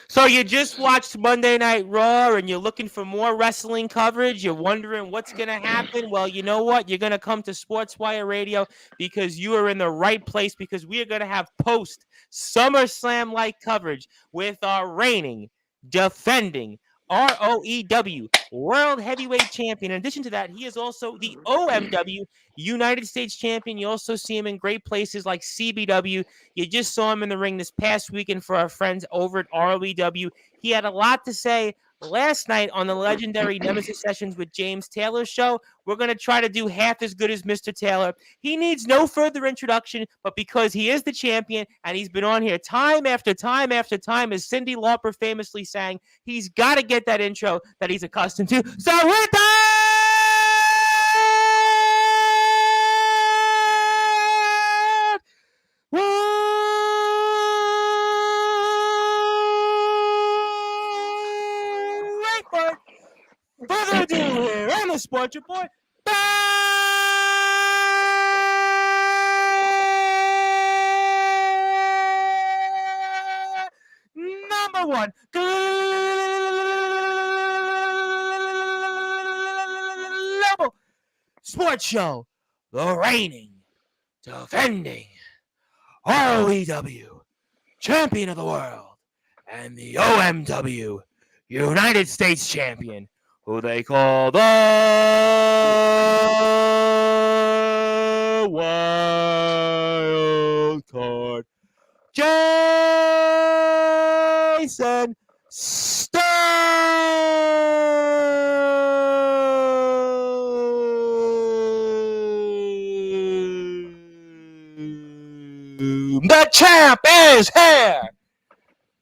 So you just watched Monday Night Raw and you're looking for more wrestling coverage. You're wondering what's going to happen. Well, you know what? You're going to come to Sportswire Radio because you are in the right place because we are going to have post SummerSlam like coverage with our reigning, defending ROEW World Heavyweight Champion. In addition to that, he is also the OMW United States Champion. You also see him in great places like CBW. You just saw him in the ring this past weekend for our friends over at ROEW. He had a lot to say last night on the legendary Nemesis Sessions with James Taylor show. We're going to try to do half as good as Mr. Taylor. He needs no further introduction, but because he is the champion and he's been on here time after time after time, as Cyndi Lauper famously sang, he's got to get that intro that he's accustomed to. So with that, without further ado here on the Sports Report, number one global sports show, the reigning, defending ROEW champion of the world and the OMW United States champion, who they call the Wild Card, Jason Stone. The champ is here.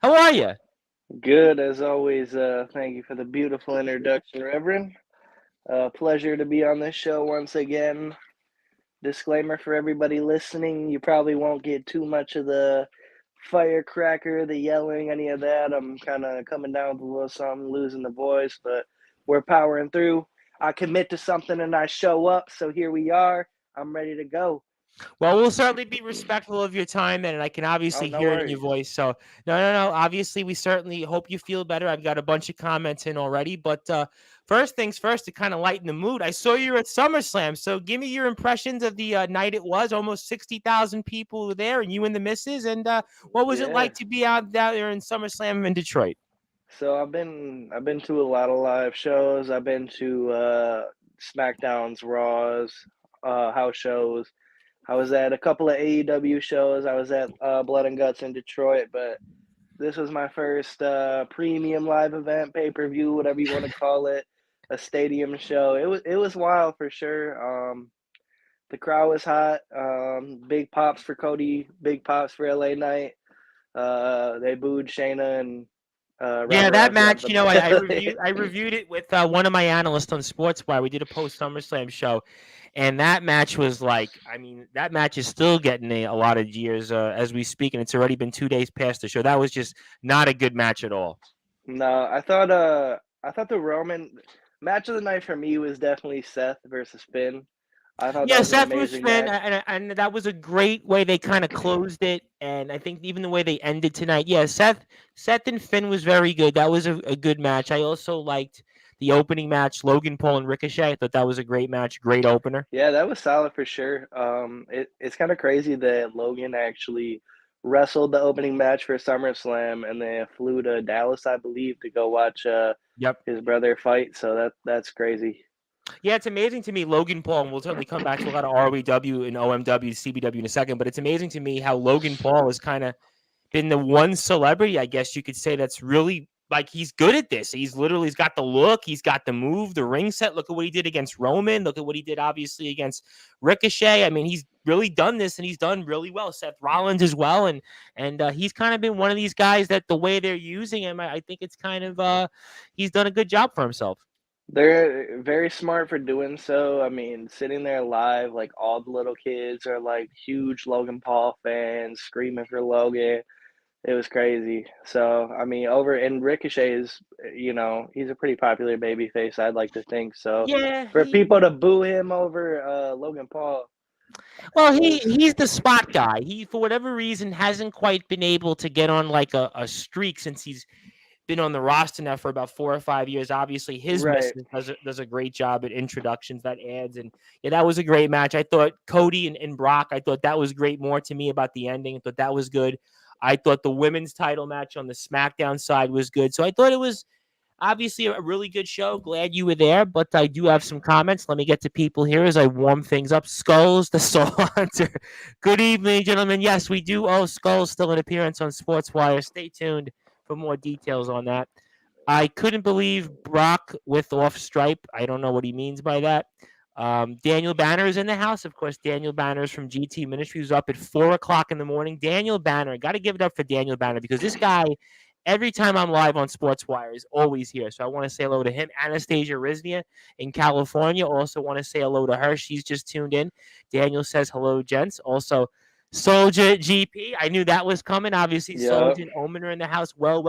How are you? Good as always. Thank you for the beautiful introduction, Reverend. Pleasure to be on this show once again. Disclaimer for everybody listening: you probably won't get too much of the firecracker, the yelling, any of that. I'm kind of coming down with a little something, losing the voice, but we're powering through. I commit to something and I show up, so here we are. I'm ready to go. Well, we'll certainly be respectful of your time, and I can Oh, obviously no hear it in your worries. voice. So, no. Obviously, we certainly hope you feel better. I've got a bunch of comments in already, but first things first, to kind of lighten the mood, I saw you at SummerSlam. So, give me your impressions of the night it was. Almost 60,000 people were there, and you and the missus. And what was it Yeah. like to be out there in SummerSlam in Detroit? So I've been to a lot of live shows. I've been to SmackDowns, Raws, house shows. I was at a couple of AEW shows. I was at Blood and Guts in Detroit, but this was my first premium live event, pay-per-view, whatever you want to call it, a stadium show. It was wild for sure. The crowd was hot. Big pops for Cody, big pops for LA Knight. They booed Shayna and Yeah, Ronda that Rousey out of match, the I building. reviewed it with one of my analysts on Sportswire. We did a post SummerSlam show, and that match was like, I mean, that match is still getting a lot of years as we speak, and it's already been 2 days past the show. That was just not a good match at all. No, I thought the Roman match of the night for me was definitely Seth versus Finn. I thought that Yeah, was an Seth was amazing Finn, match. and that was a great way they kind of closed it, and I think even the way they ended tonight. Yeah, Seth and Finn was very good. That was a good match. I also liked the opening match, Logan Paul and Ricochet. I thought that was a great match, great opener. Yeah, that was solid for sure. It's kind of crazy that Logan actually wrestled the opening match for SummerSlam and then flew to Dallas, I believe, to go watch Yep. his brother fight. So that's crazy. Yeah, it's amazing to me, Logan Paul, and we'll certainly come back to a lot of ROEW and OMW, CBW in a second, but it's amazing to me how Logan Paul has kind of been the one celebrity, I guess you could say, that's really like he's good at this. He's got the look, he's got the move, the ring set. Look at what he did against Roman. Look at what he did, obviously, against Ricochet. I mean, he's really done this, and he's done really well. Seth Rollins as well, and he's kind of been one of these guys that the way they're using him, I think it's kind of he's done a good job for himself. They're very smart for doing so. I mean, sitting there live, like all the little kids are like huge Logan Paul fans, screaming for Logan. It was crazy. So, I mean, over in Ricochet is, he's a pretty popular baby face, I'd like to think. So, Yeah, for people to boo him over Logan Paul, Well, Was he's the spot guy. He, for whatever reason, hasn't quite been able to get on like a streak since he's been on the roster now for about 4 or 5 years. Obviously, his right. missus does a great job at introductions, that adds, and yeah, that was a great match. I thought Cody and Brock. I thought that was great. More to me about the ending. I thought that was good. I thought the women's title match on the SmackDown side was good. So I thought it was obviously a really good show. Glad you were there, but I do have some comments. Let me get to people here as I warm things up. Skulls, the Soul Hunter. Good evening, gentlemen. Yes, we do owe Skulls still an appearance on Sportswire. Stay tuned for more details on that. I couldn't believe Brock with off stripe. I don't know what he means by that. Daniel Banner is in the house. Of course, Daniel Banner is from GT Ministries, up at 4 o'clock in the morning. Daniel Banner, got to give it up for Daniel Banner because this guy, every time I'm live on Sportswire, is always here. So I want to say hello to him. Anastasia Riznia in California. Also want to say hello to her. She's just tuned in. Daniel says hello, gents. Also, Soldier GP. I knew that was coming. Obviously, Yep. Soldier and Omen are in the house. Well.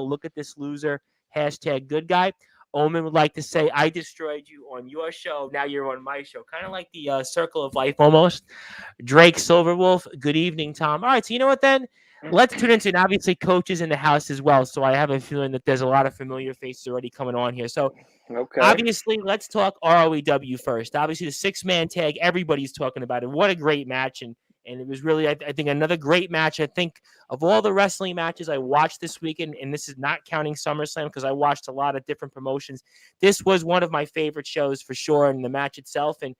Look at this loser. Hashtag good guy. Omen would like to say, I destroyed you on your show. Now you're on my show. Kind of like the circle of life almost. Drake Silverwolf. Good evening, Tom. All right. So, you know what then? Let's tune into, and obviously, coaches in the house as well. So, I have a feeling that there's a lot of familiar faces already coming on here. So, Okay. obviously, let's talk ROEW first. Obviously, the 6-man tag, everybody's talking about it. What a great match. And it was really, I think, another great match. I think of all the wrestling matches I watched this weekend, and this is not counting SummerSlam because I watched a lot of different promotions, this was one of my favorite shows for sure, and the match itself. And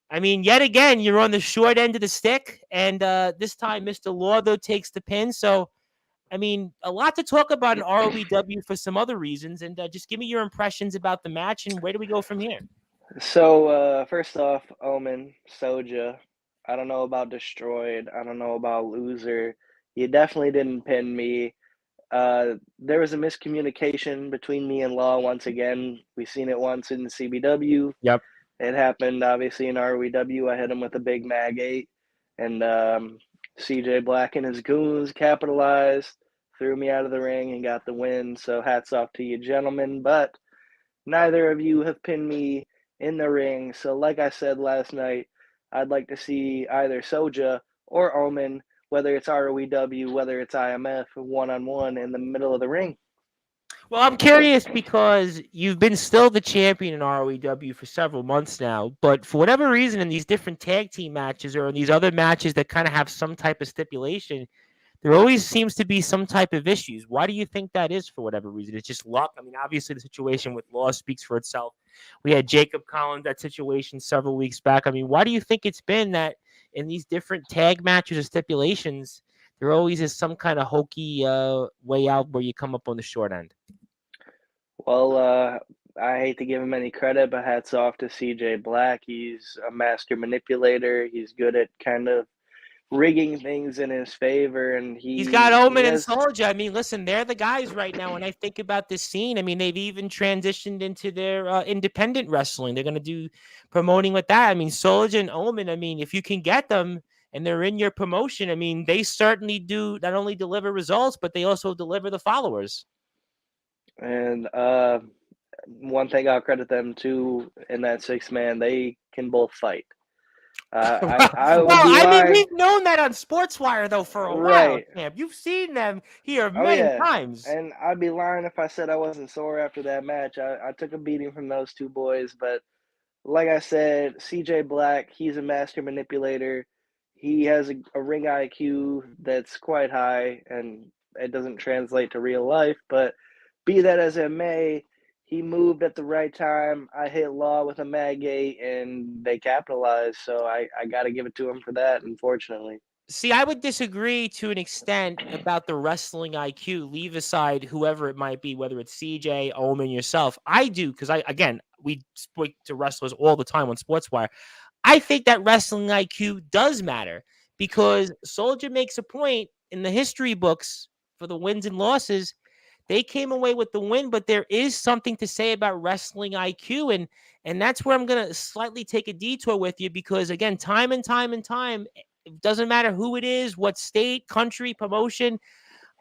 I mean, yet again, you're on the short end of the stick, and this time Mr. Law, though, takes the pin. So, I mean, a lot to talk about in ROEW for some other reasons, and just give me your impressions about the match, and where do we go from here? So first off, Omen, Soja. I don't know about destroyed. I don't know about loser. You definitely didn't pin me. There was a miscommunication between me and Law once again. We seen it once in the CBW. Yep. It happened obviously in ROEW. I hit him with a big Mag 8, and CJ Black and his goons capitalized, threw me out of the ring, and got the win. So hats off to you, gentlemen. But neither of you have pinned me in the ring. So, like I said last night, I'd like to see either Soja or Omen, whether it's ROEW, whether it's IMF, one on one in the middle of the ring. Well, I'm curious because you've been still the champion in ROEW for several months now, but for whatever reason, in these different tag team matches or in these other matches that kind of have some type of stipulation, there always seems to be some type of issues. Why do you think that is for whatever reason? It's just luck. I mean, obviously, the situation with Law speaks for itself. We had Jacob Collins, that situation several weeks back. I mean, why do you think it's been that in these different tag matches or stipulations, there always is some kind of hokey way out where you come up on the short end? Well, I hate to give him any credit, but hats off to CJ Black. He's a master manipulator. He's good at kind of rigging things in his favor, and He's got he Omen and has. Soldier. I mean, listen, they're the guys right now. When I think about this scene, I mean, they've even transitioned into their independent wrestling. They're going to do promoting with that. I mean, Soldier and Omen, I mean, if you can get them and they're in your promotion, I mean, they certainly do not only deliver results, but they also deliver the followers. And one thing I'll credit them to in that 6 man, they can both fight. well, I would be I mean, lying. we've known that on Sportswire, though, for a while, Right. champ. You've seen them here Oh many yeah. times. And I'd be lying if I said I wasn't sore after that match. I took a beating from those two boys, but like I said, CJ Black, he's a master manipulator. He has a ring IQ that's quite high, and it doesn't translate to real life. But be that as it may, he moved at the right time. I hit Law with a mag 8, and they capitalized. So I got to give it to him for that, unfortunately. See, I would disagree to an extent about the wrestling IQ. Leave aside whoever it might be, whether it's CJ, Omen, yourself. I do because again, we speak to wrestlers all the time on Sportswire. I think that wrestling IQ does matter because Soldier makes a point in the history books for the wins and losses. They came away with the win, but there is something to say about wrestling IQ, and that's where I'm gonna slightly take a detour with you because again, time and time and time, it doesn't matter who it is, what state, country, promotion.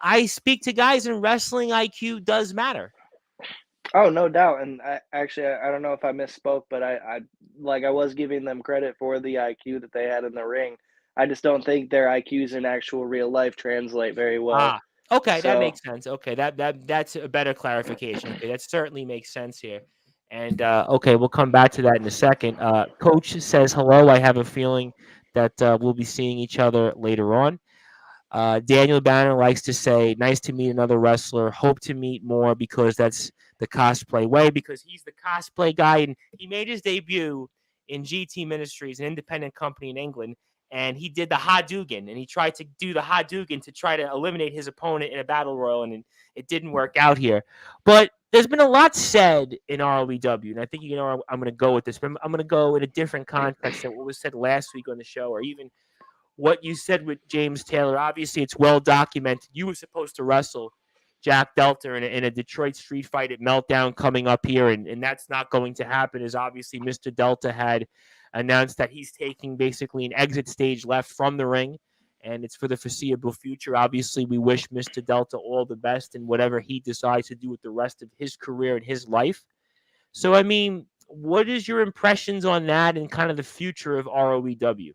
I speak to guys in wrestling IQ does matter. Oh, no doubt. And I don't know if I misspoke, but I was giving them credit for the IQ that they had in the ring. I just don't think their IQs in actual real life translate very well. Ah, okay, that So, makes sense. Okay, that's a better clarification. Okay, that certainly makes sense here. And okay, we'll come back to that in a second. Coach says hello. I have a feeling that we'll be seeing each other later on. Daniel Banner likes to say, "Nice to meet another wrestler. Hope to meet more because that's the cosplay way. Because he's the cosplay guy, and he made his debut in GT Ministries, an independent company in England, and he did the Hadouken, and he tried to do the Hadouken to try to eliminate his opponent in a battle royal, and it didn't work out here. But there's been a lot said in ROEW, and I think I'm going to go with this, but I'm going to go in a different context than what was said last week on the show, or even what you said with James Taylor. Obviously, it's well documented. You were supposed to wrestle Jack Delta in a Detroit street fight at Meltdown coming up here, and that's not going to happen, as obviously Mr. Delta had announced that he's taking basically an exit stage left from the ring, and it's for the foreseeable future. Obviously, we wish Mr. Delta all the best in whatever he decides to do with the rest of his career and his life. So, I mean, what is your impressions on that and kind of the future of ROEW?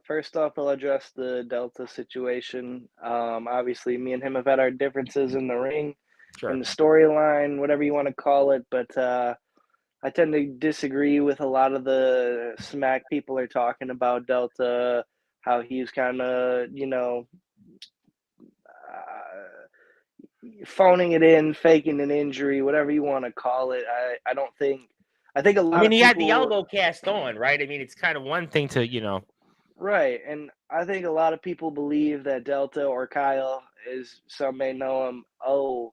first off, I'll address the Delta situation. Obviously, me and him have had our differences in the ring, in Sure. the storyline, whatever you want to call it, but I tend to disagree with a lot of the smack people are talking about Delta, how he's kind of, phoning it in, faking an injury, whatever you want to call it. I don't think, I think a I lot mean, of he had the people, elbow cast on, right? I mean, it's kind of one thing to. right, and I think a lot of people believe that Delta or Kyle, as some may know him, owe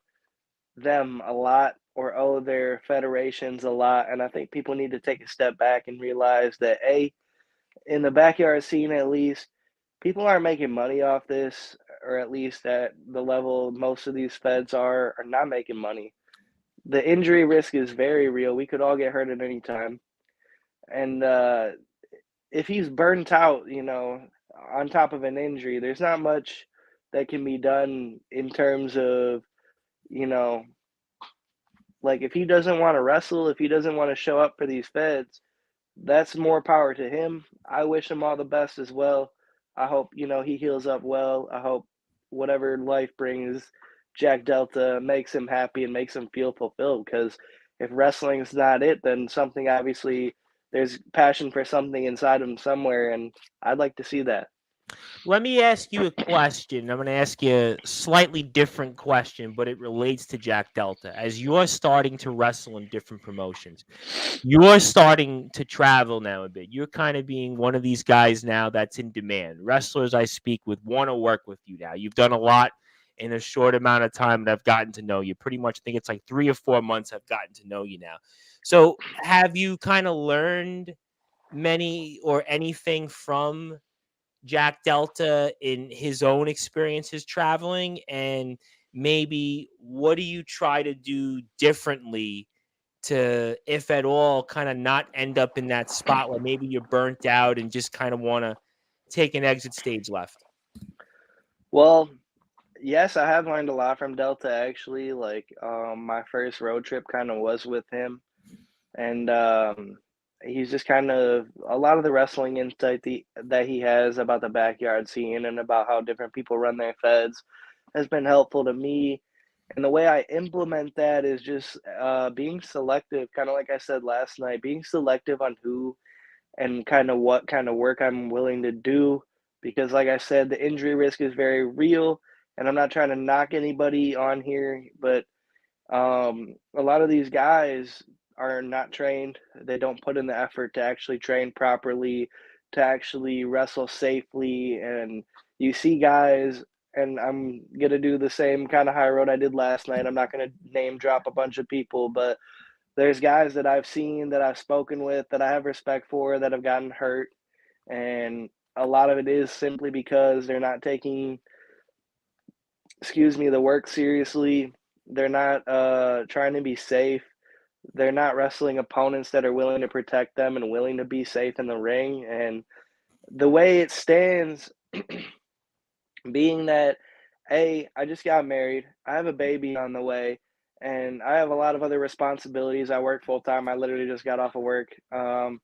them a lot or owe their federations a lot. And I think people need to take a step back and realize that, in the backyard scene at least, people aren't making money off this, or at least at the level most of these feds are not making money. The injury risk is very real. We could all get hurt at any time. And if he's burnt out, on top of an injury, there's not much that can be done in terms of, you know, like if he doesn't want to wrestle, if he doesn't want to show up for these feds, that's more power to him. I wish him all the best as well. I hope, he heals up well. I hope whatever life brings Jack Delta makes him happy and makes him feel fulfilled, because if wrestling's not it, then something obviously there's passion for something inside him somewhere, and I'd like to see that. Let me ask you a question. I'm going to ask you a slightly different question, but it relates to Jack Delta. As you're starting to wrestle in different promotions, you're starting to travel now a bit. You're kind of being one of these guys now that's in demand. Wrestlers I speak with want to work with you now. You've done a lot in a short amount of time that I've gotten to know you. Pretty much, I think it's like 3 or 4 months I've gotten to know you now. So, have you kind of learned many or anything from Jack Delta in his own experiences traveling? And maybe what do you try to do differently to, if at all, kind of not end up in that spot where maybe you're burnt out and just kind of want to take an exit stage left? Well, yes, I have learned a lot from Delta actually. Like, my first road trip kind of was with him, and he's just kind of a lot of the wrestling insight that he has about the backyard scene and about how different people run their feds has been helpful to me. And the way I implement that is just being selective, kind of like I said last night, being selective on who and kind of what kind of work I'm willing to do. Because, like I said, the injury risk is very real, and I'm not trying to knock anybody on here, but a lot of these guys are not trained. They don't put in the effort to actually train properly, to actually wrestle safely. And you see guys, and I'm going to do the same kind of high road I did last night. I'm not going to name drop a bunch of people, but there's guys that I've seen, that I've spoken with, that I have respect for, that have gotten hurt. And a lot of it is simply because they're not taking, the work seriously. They're not trying to be safe. They're not wrestling opponents that are willing to protect them and willing to be safe in the ring. And the way it stands, being that, I just got married, I have a baby on the way, and I have a lot of other responsibilities. I work full time. I literally just got off of work. I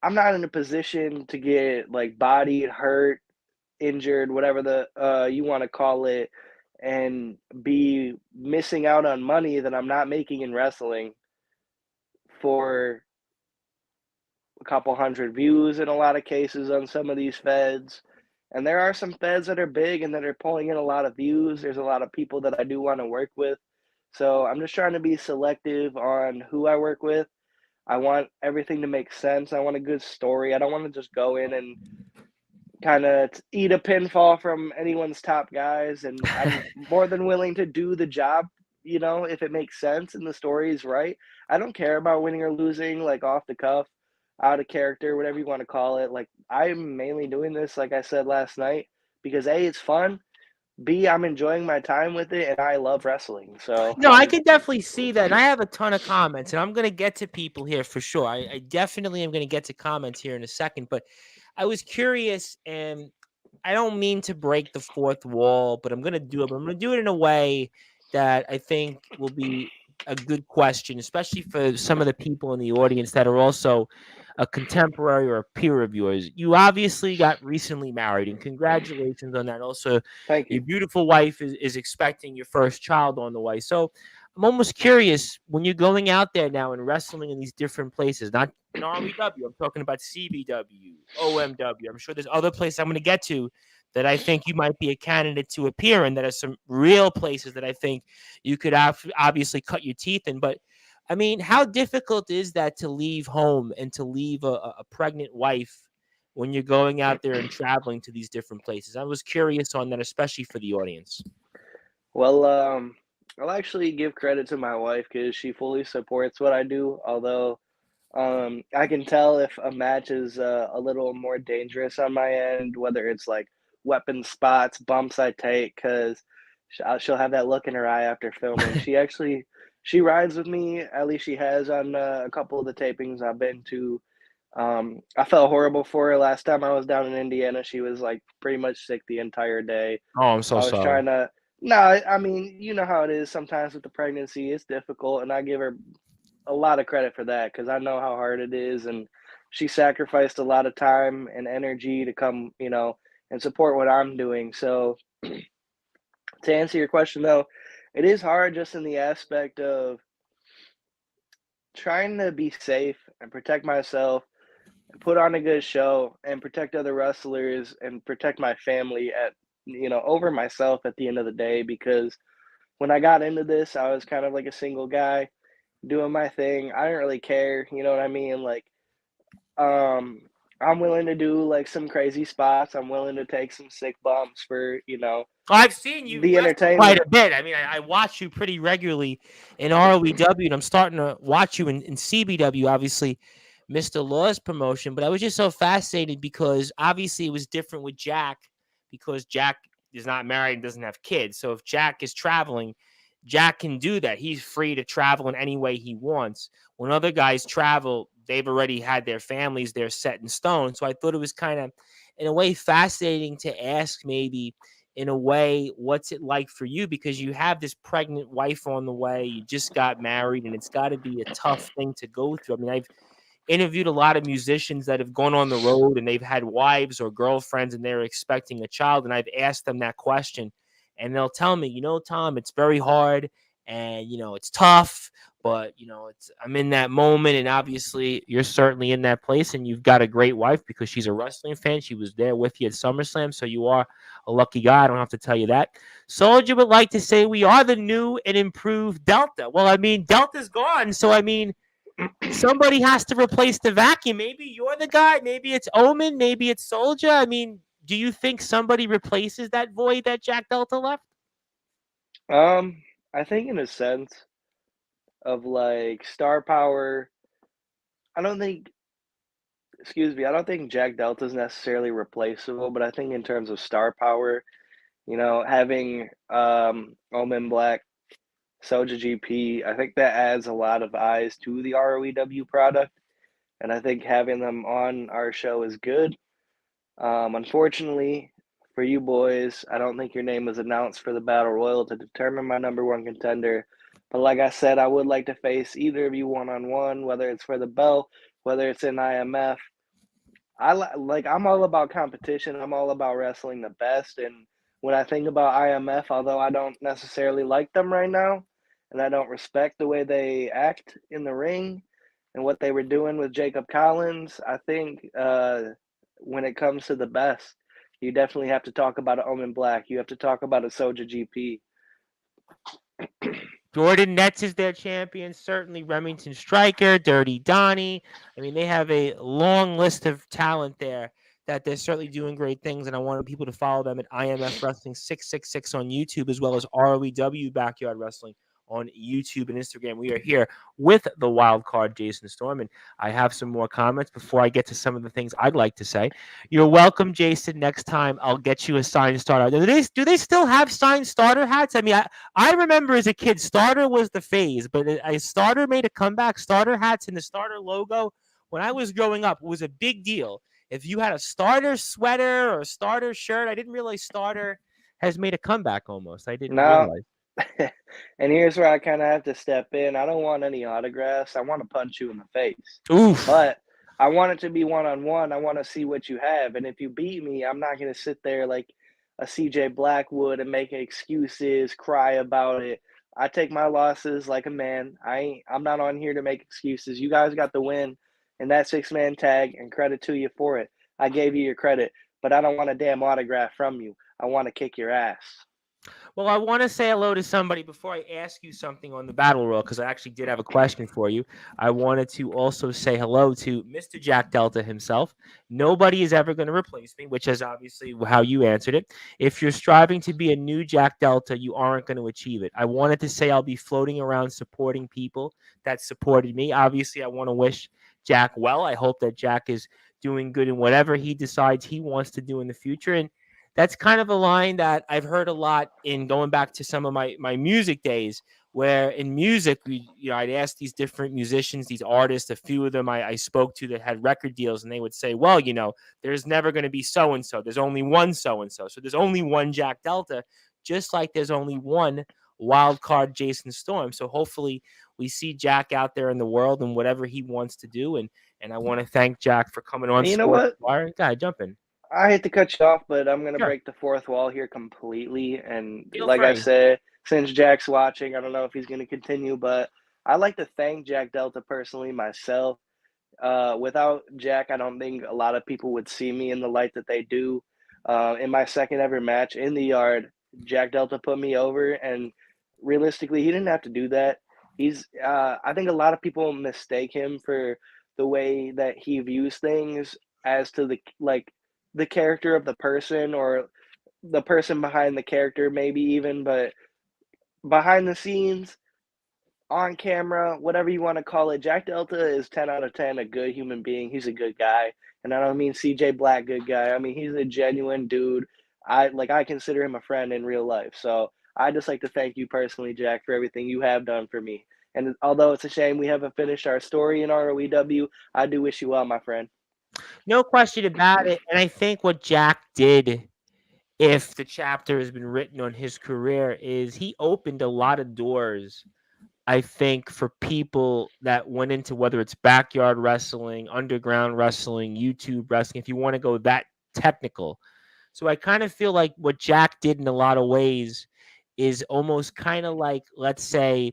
I'm not in a position to get like bodied, hurt, injured, whatever the you want to call it, and be missing out on money that I'm not making in wrestling for a couple hundred views in a lot of cases on some of these feds. And there are some feds that are big and that are pulling in a lot of views. There's a lot of people that I do want to work with. So I'm just trying to be selective on who I work with. I want everything to make sense. I want a good story. I don't want to just go in and kind of eat a pinfall from anyone's top guys. And I'm more than willing to do the job, if it makes sense and the story is right. I don't care about winning or losing, like off the cuff, out of character, whatever you want to call it. Like, I'm mainly doing this, like I said last night, because A, it's fun. B, I'm enjoying my time with it, and I love wrestling. So No, I can definitely see that. And I have a ton of comments, and I'm going to get to people here for sure. I definitely am going to get to comments here in a second. But I was curious, and I don't mean to break the fourth wall, but I'm going to do it. But I'm going to do it in a way that I think will be a good question, especially for some of the people in the audience that are also a contemporary or a peer of yours. You obviously got recently married, and congratulations on that. Also, thank your you. beautiful wife is expecting your first child on the way. So I'm almost curious when you're going out there now and wrestling in these different places, not in REW, I'm talking about CBW, OMW. I'm sure there's other places I'm going to get to that I think you might be a candidate to appear in, that are some real places that I think you could obviously cut your teeth in. But I mean, how difficult is that to leave home and to leave a pregnant wife when you're going out there and traveling to these different places? I was curious on that, especially for the audience. Well, I'll actually give credit to my wife because she fully supports what I do. Although I can tell if a match is a little more dangerous on my end, whether it's like weapon spots, bumps I take, because she'll have that look in her eye after filming. She rides with me. At least she has on a couple of the tapings I've been to. I felt horrible for her last time I was down in Indiana. She was like pretty much sick the entire day. Oh, I'm so I was sorry. trying to. No, I mean, you know how it is sometimes with the pregnancy. It's difficult, and I give her a lot of credit for that because I know how hard it is, and she sacrificed a lot of time and energy to come, and support what I'm doing. So to answer your question though, it is hard just in the aspect of trying to be safe and protect myself, and put on a good show and protect other wrestlers and protect my family at over myself at the end of the day because when I got into this, I was kind of like a single guy doing my thing. I didn't really care, you know what I mean? Like, um, I'm willing to do like some crazy spots. I'm willing to take some sick bumps for, I've seen you the wrestle quite entertainment. a bit. I mean, I watch you pretty regularly in ROEW, and I'm starting to watch you in CBW, obviously, Mr. Law's promotion. But I was just so fascinated because obviously it was different with Jack because Jack is not married and doesn't have kids. So if Jack is traveling, Jack can do that. He's free to travel in any way he wants. When other guys travel, they've already had their families, they're set in stone. So I thought it was kind of, in a way, fascinating to ask maybe in a way, what's it like for you? Because you have this pregnant wife on the way, you just got married, and it's got to be a tough thing to go through. I mean, I've interviewed a lot of musicians that have gone on the road and they've had wives or girlfriends and they're expecting a child. And I've asked them that question, and they'll tell me, Tom, it's very hard and, it's tough, but, I'm in that moment. And obviously, you're certainly in that place, and you've got a great wife because she's a wrestling fan. She was there with you at SummerSlam. So you are a lucky guy. I don't have to tell you that. Soldier would like to say we are the new and improved Delta. Well, I mean, Delta's gone. So, I mean, somebody has to replace the vacuum. Maybe you're the guy. Maybe it's Omen. Maybe it's Soldier. I mean, do you think somebody replaces that void that Jack Delta left? I think in a sense of like star power, I don't think, excuse me, I don't think Jack Delta is necessarily replaceable, but I think in terms of star power, having Omen Black, Soja GP, I think that adds a lot of eyes to the ROEW product. And I think having them on our show is good. Unfortunately, for you boys. I don't think your name was announced for the Battle Royal to determine my number one contender. But like I said, I would like to face either of you one on one, whether it's for the belt, whether it's in IMF. I'm all about competition. I'm all about wrestling the best. And when I think about IMF, although I don't necessarily like them right now, and I don't respect the way they act in the ring and what they were doing with Jacob Collins, I think when it comes to the best, you definitely have to talk about an Omen Black. You have to talk about a Soja GP. Jordan Nets is their champion. Certainly Remington Striker, Dirty Donnie. I mean, they have a long list of talent there that they're certainly doing great things. And I wanted people to follow them at IMF Wrestling 666 on YouTube, as well as ROEW Backyard Wrestling on YouTube and Instagram. We are here with the wild card Jason Storm, and I have some more comments before I get to some of the things I'd like to say. You're welcome, Jason. Next time I'll get you a signed starter. Do they still have signed starter hats? I mean, I remember as a kid, starter was the phase, but a starter made a comeback. Starter hats and the starter logo. When I was growing up, it was a big deal. If you had a starter sweater or a starter shirt, I didn't realize starter has made a comeback almost. I didn't Now, realize. and here's where I kind of have to step in. I don't want any autographs. I want to punch you in the face. Oof. But I want it to be one on one. I want to see what you have. And if you beat me, I'm not going to sit there like a CJ Blackwood and make excuses, cry about it. I take my losses like a man. I'm not on here to make excuses. You guys got the win in that 6-man tag, and credit to you for it. I gave you your credit, but I don't want a damn autograph from you. I want to kick your ass. Well, I want to say hello to somebody before I ask you something on the battle roll, because I actually did have a question for you. I wanted to also say hello to Mr. Jack Delta himself. Nobody is ever going to replace me, which is obviously how you answered it. If you're striving to be a new Jack Delta, you aren't going to achieve it. I wanted to say I'll be floating around supporting people that supported me. Obviously, I want to wish Jack well. I hope that Jack is doing good in whatever he decides he wants to do in the future. And that's kind of a line that I've heard a lot in going back to some of my music days, where in music, I'd ask these different musicians, these artists, a few of them I spoke to that had record deals, and they would say, well, there's never going to be so-and-so. There's only one so-and-so. So there's only one Jack Delta, just like there's only one wild card Jason Storm. So hopefully we see Jack out there in the world and whatever he wants to do. And I want to thank Jack for coming on And you know what? Sportswire. Guy, jump in. I hate to cut you off, but I'm going to Sure. break the fourth wall here completely. And Feel like I free. said, since Jack's watching, I don't know if he's going to continue, but I like to thank Jack Delta personally myself. Without Jack, I don't think a lot of people would see me in the light that they do. In my second ever match in the yard, Jack Delta put me over, and realistically, he didn't have to do that. I think a lot of people mistake him for the way that he views things as to the character of the person or the person behind the character, maybe even, but behind the scenes, on camera, whatever you want to call it, Jack Delta is 10 out of 10 a good human being. He's a good guy. And I don't mean CJ Black good guy. I mean he's a genuine dude. I consider him a friend in real life. So I just like to thank you personally, Jack, for everything you have done for me. And although it's a shame we haven't finished our story in ROEW, I do wish you well, my friend. No question about it. And I think what Jack did, if the chapter has been written on his career, is he opened a lot of doors, I think, for people that went into whether it's backyard wrestling, underground wrestling, YouTube wrestling, if you want to go that technical. So I kind of feel like what Jack did in a lot of ways is almost kind of like, let's say,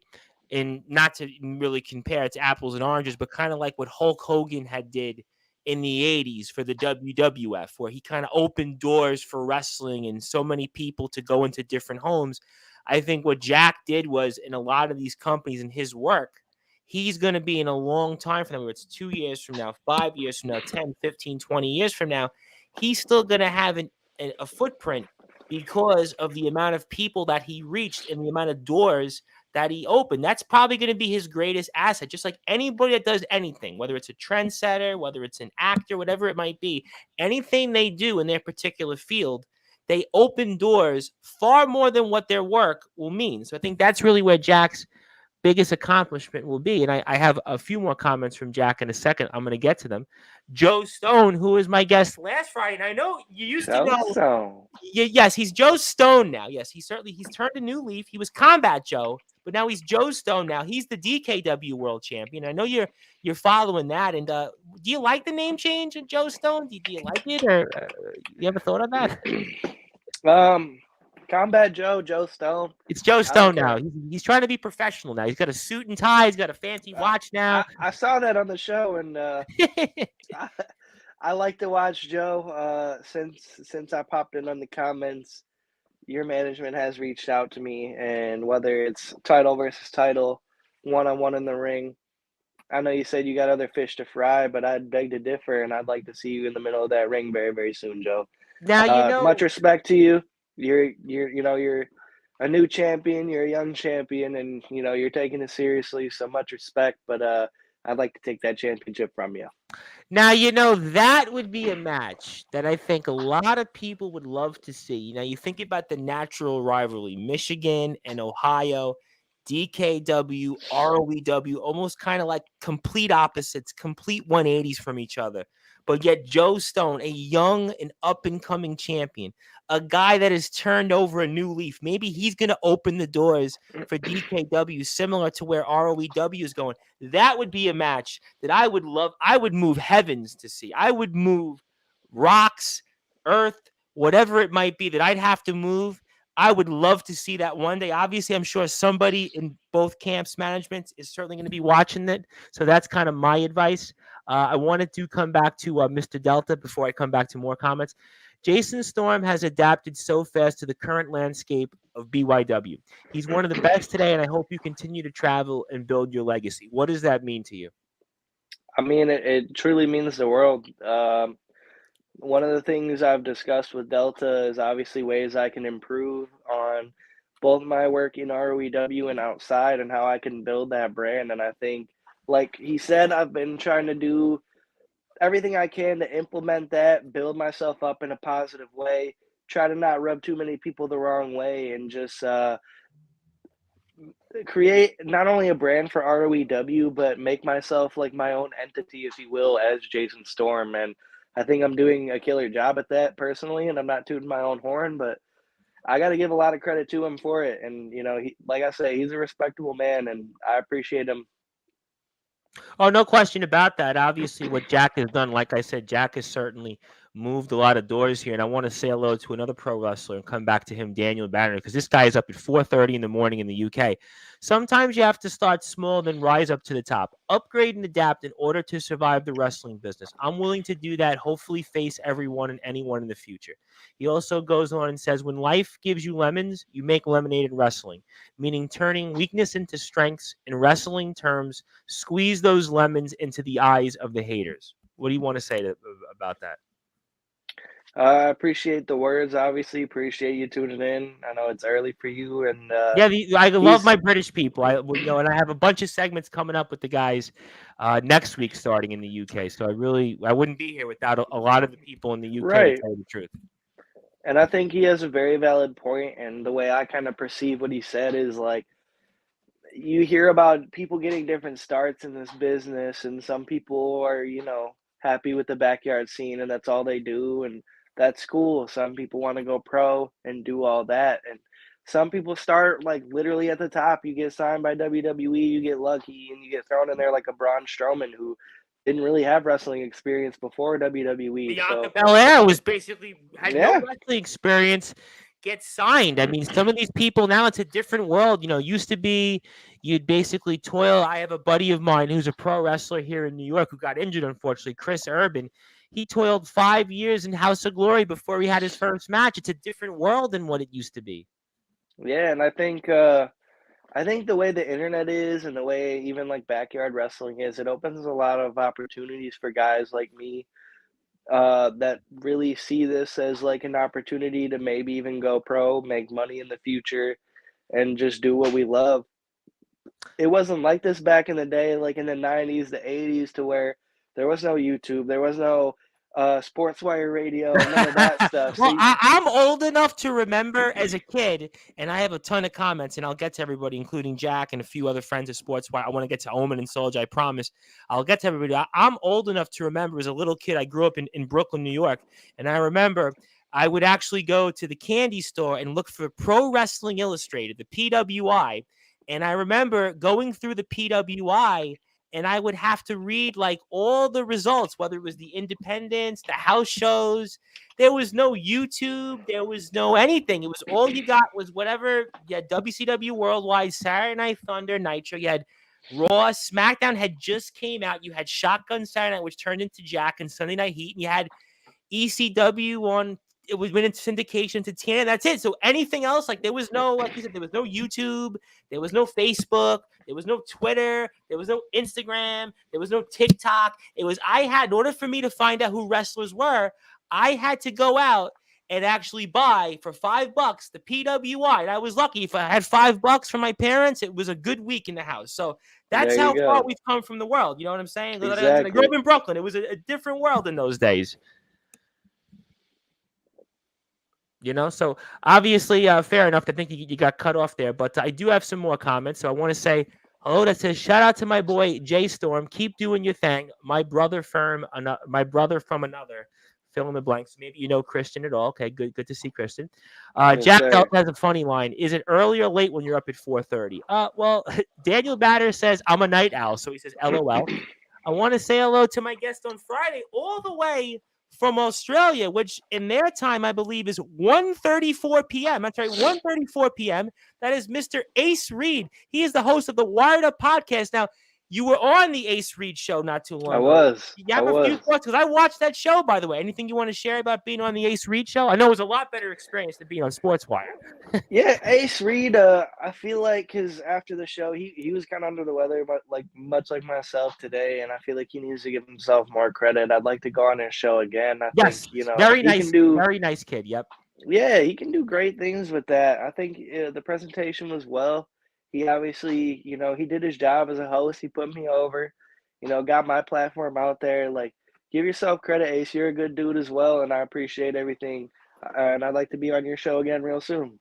and not to really compare it to apples and oranges, but kind of like what Hulk Hogan had did in the 80s for the WWF, where he kind of opened doors for wrestling and so many people to go into different homes. I think what Jack did was, in a lot of these companies in his work, he's going to be in a long time from now, whether it's 2 years from now, 5 years from now, 10, 15, 20 years from now, he's still going to have a footprint because of the amount of people that he reached and the amount of doors that he opened. That's probably going to be his greatest asset. Just like anybody that does anything, whether it's a trendsetter, whether it's an actor, whatever it might be, anything they do in their particular field, they open doors far more than what their work will mean. So I think that's really where Jack's biggest accomplishment will be. And I have a few more comments from Jack in a second. I'm going to get to them. Joe Stone, who was my guest last Friday, and I know you used to know. So Yes, he's Joe Stone now. Yes, he's turned a new leaf. He was Combat Joe, but now he's Joe Stone. Now he's the DKW World Champion. I know you're following that. And do you like the name change of Joe Stone? Do you like it, or you ever thought of that? Combat Joe Stone. It's Joe I don't Stone now. care. He's trying to be professional now. He's got a suit and tie. He's got a fancy watch now. I saw that on the show, and I like to watch Joe. Since I popped in on the comments, your management has reached out to me, and whether it's title versus title, one-on-one in the ring. I know you said you got other fish to fry, but I'd beg to differ, and I'd like to see you in the middle of that ring very, very soon, Joe. Now Much respect to you. You're a new champion. You're a young champion, and you're taking it seriously. So much respect, but I'd like to take that championship from you. Now, that would be a match that I think a lot of people would love to see. You think about the natural rivalry, Michigan and Ohio, DKW, ROEW, almost kind of like complete opposites, complete 180s from each other. But yet Joe Stone, a young and up-and-coming champion, a guy that has turned over a new leaf. Maybe he's going to open the doors for DKW, similar to where ROEW is going. That would be a match that I would love. I would move heavens to see. I would move rocks, earth, whatever it might be that I'd have to move. I would love to see that one day. Obviously, I'm sure somebody in both camps' management is certainly going to be watching it. So that's kind of my advice. I wanted to come back to Mr. Delta before I come back to more comments. Jason Storm has adapted so fast to the current landscape of BYW. He's one of the best today, and I hope you continue to travel and build your legacy. What does that mean to you? I mean, it truly means the world. One of the things I've discussed with Delta is obviously ways I can improve on both my work in ROEW and outside, and how I can build that brand. And I think, like he said, I've been trying to do everything I can to implement that, build myself up in a positive way, try to not rub too many people the wrong way, and just create not only a brand for ROEW, but make myself like my own entity, if you will, as Jason Storm. And I think I'm doing a killer job at that personally, and I'm not tooting my own horn, but I got to give a lot of credit to him for it. And, like I say, he's a respectable man, and I appreciate him. Oh, no question about that. Obviously, what Jack has done, like I said, Jack has certainly moved a lot of doors here. And I want to say hello to another pro wrestler and come back to him, Daniel Banner, because this guy is up at 4:30 in the morning in the UK. Sometimes you have to start small, then rise up to the top. Upgrade and adapt in order to survive the wrestling business. I'm willing to do that, hopefully face everyone and anyone in the future. He also goes on and says, when life gives you lemons, you make lemonade in wrestling, meaning turning weakness into strengths. In wrestling terms, squeeze those lemons into the eyes of the haters. What do you want to say about that? I appreciate the words. Obviously, appreciate you tuning in. I know it's early for you, and yeah, I love my British people. And I have a bunch of segments coming up with the guys next week, starting in the UK. So I wouldn't be here without a lot of the people in the UK, right. to tell you the truth. And I think he has a very valid point. And the way I kind of perceive what he said is like, you hear about people getting different starts in this business, and some people are, happy with the backyard scene, and that's all they do, and that's cool. Some people want to go pro and do all that, and some people start like literally at the top. You get signed by WWE, you get lucky, and you get thrown in there like a Braun Strowman who didn't really have wrestling experience before WWE. Bianca Belair had no wrestling experience, get signed. I mean, some of these people now, it's a different world. Used to be you'd basically toil. I have a buddy of mine who's a pro wrestler here in New York who got injured, unfortunately, Chris Urban. He toiled 5 years in House of Glory before he had his first match. It's a different world than what it used to be. Yeah, and I think the way the internet is, and the way even like backyard wrestling is, it opens a lot of opportunities for guys like me that really see this as like an opportunity to maybe even go pro, make money in the future, and just do what we love. It wasn't like this back in the day, like in the 90s, the 80s, to where there was no YouTube, there was no Sportswire radio, none of that stuff. Well, I'm old enough to remember as a kid, and I have a ton of comments, and I'll get to everybody, including Jack and a few other friends of Sportswire. I want to get to Omen and Soldier, I promise. I'll get to everybody. I'm old enough to remember as a little kid, I grew up in Brooklyn, New York, and I remember I would actually go to the candy store and look for Pro Wrestling Illustrated, the PWI. And I remember going through the PWI and I would have to read like all the results, whether it was the independents, the house shows. There was no YouTube, there was no anything. It was all you got was whatever. You had WCW Worldwide, Saturday Night Thunder, Nitro. You had Raw, SmackDown had just came out. You had Shotgun Saturday Night, which turned into Jack, and Sunday Night Heat, and you had ECW on. It was went into syndication to TNA. That's it. So anything else, like there was no, like you said, there was no YouTube, there was no Facebook, there was no Twitter, there was no Instagram, there was no TikTok. It was in order for me to find out who wrestlers were, I had to go out and actually buy for $5 the PWI. And I was lucky if I had $5 from my parents. It was a good week in the house. So that's There how you far go. we've come from the world. You know what I'm saying? I grew Exactly. up in Brooklyn. It was a different world in those days. You know, so obviously, fair enough. I think you got cut off there, but I do have some more comments. So I want to say hello. That says shout out to my boy Jay Storm. Keep doing your thing. My brother from another. Fill in the blanks. Maybe you know Christian at all. Okay, good to see Christian. Yes, Jack sir. Belt has a funny line. Is it early or late when you're up at 4:30? Well, Daniel Batter says I'm a night owl, so he says LOL. I want to say hello to my guest on Friday, all the way from Australia, which in their time, I believe, is 1:34 p.m. That's right, 1:34 p.m. That is Mr. Ace Reed. He is the host of the Wired Up podcast. Now, you were on the Ace Reed show not too long ago. You I have a few was. thoughts? Because I watched that show, by the way. Anything you want to share about being on the Ace Reed show? I know it was a lot better experience than being on Sportswire. Yeah, Ace Reed. I feel like his after the show, he was kind of under the weather, but like much like myself today, and I feel like he needs to give himself more credit. I'd like to go on his show again. I think Yes, very he can nice, do. very nice kid. Yep. Yeah, he can do great things with that. I think the presentation was well. He obviously, he did his job as a host. He put me over, got my platform out there. Like, give yourself credit, Ace. You're a good dude as well, and I appreciate everything. And I'd like to be on your show again real soon.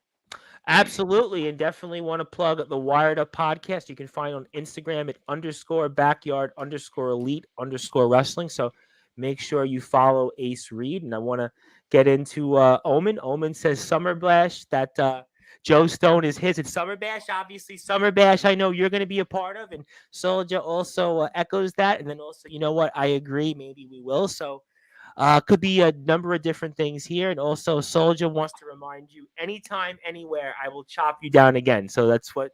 Absolutely, and definitely want to plug the Wired Up podcast. You can find on Instagram at _backyard_elite_wrestling. So make sure you follow Ace Reed. And I want to get into Omen. Omen says Summer Bash, that Joe Stone is his. It's Summer Bash, obviously. Summer Bash, I know you're going to be a part of. And Soldier also echoes that. And then also, you know what? I agree. Maybe we will. So could be a number of different things here. And also, Soldier wants to remind you anytime, anywhere, I will chop you down again. So that's what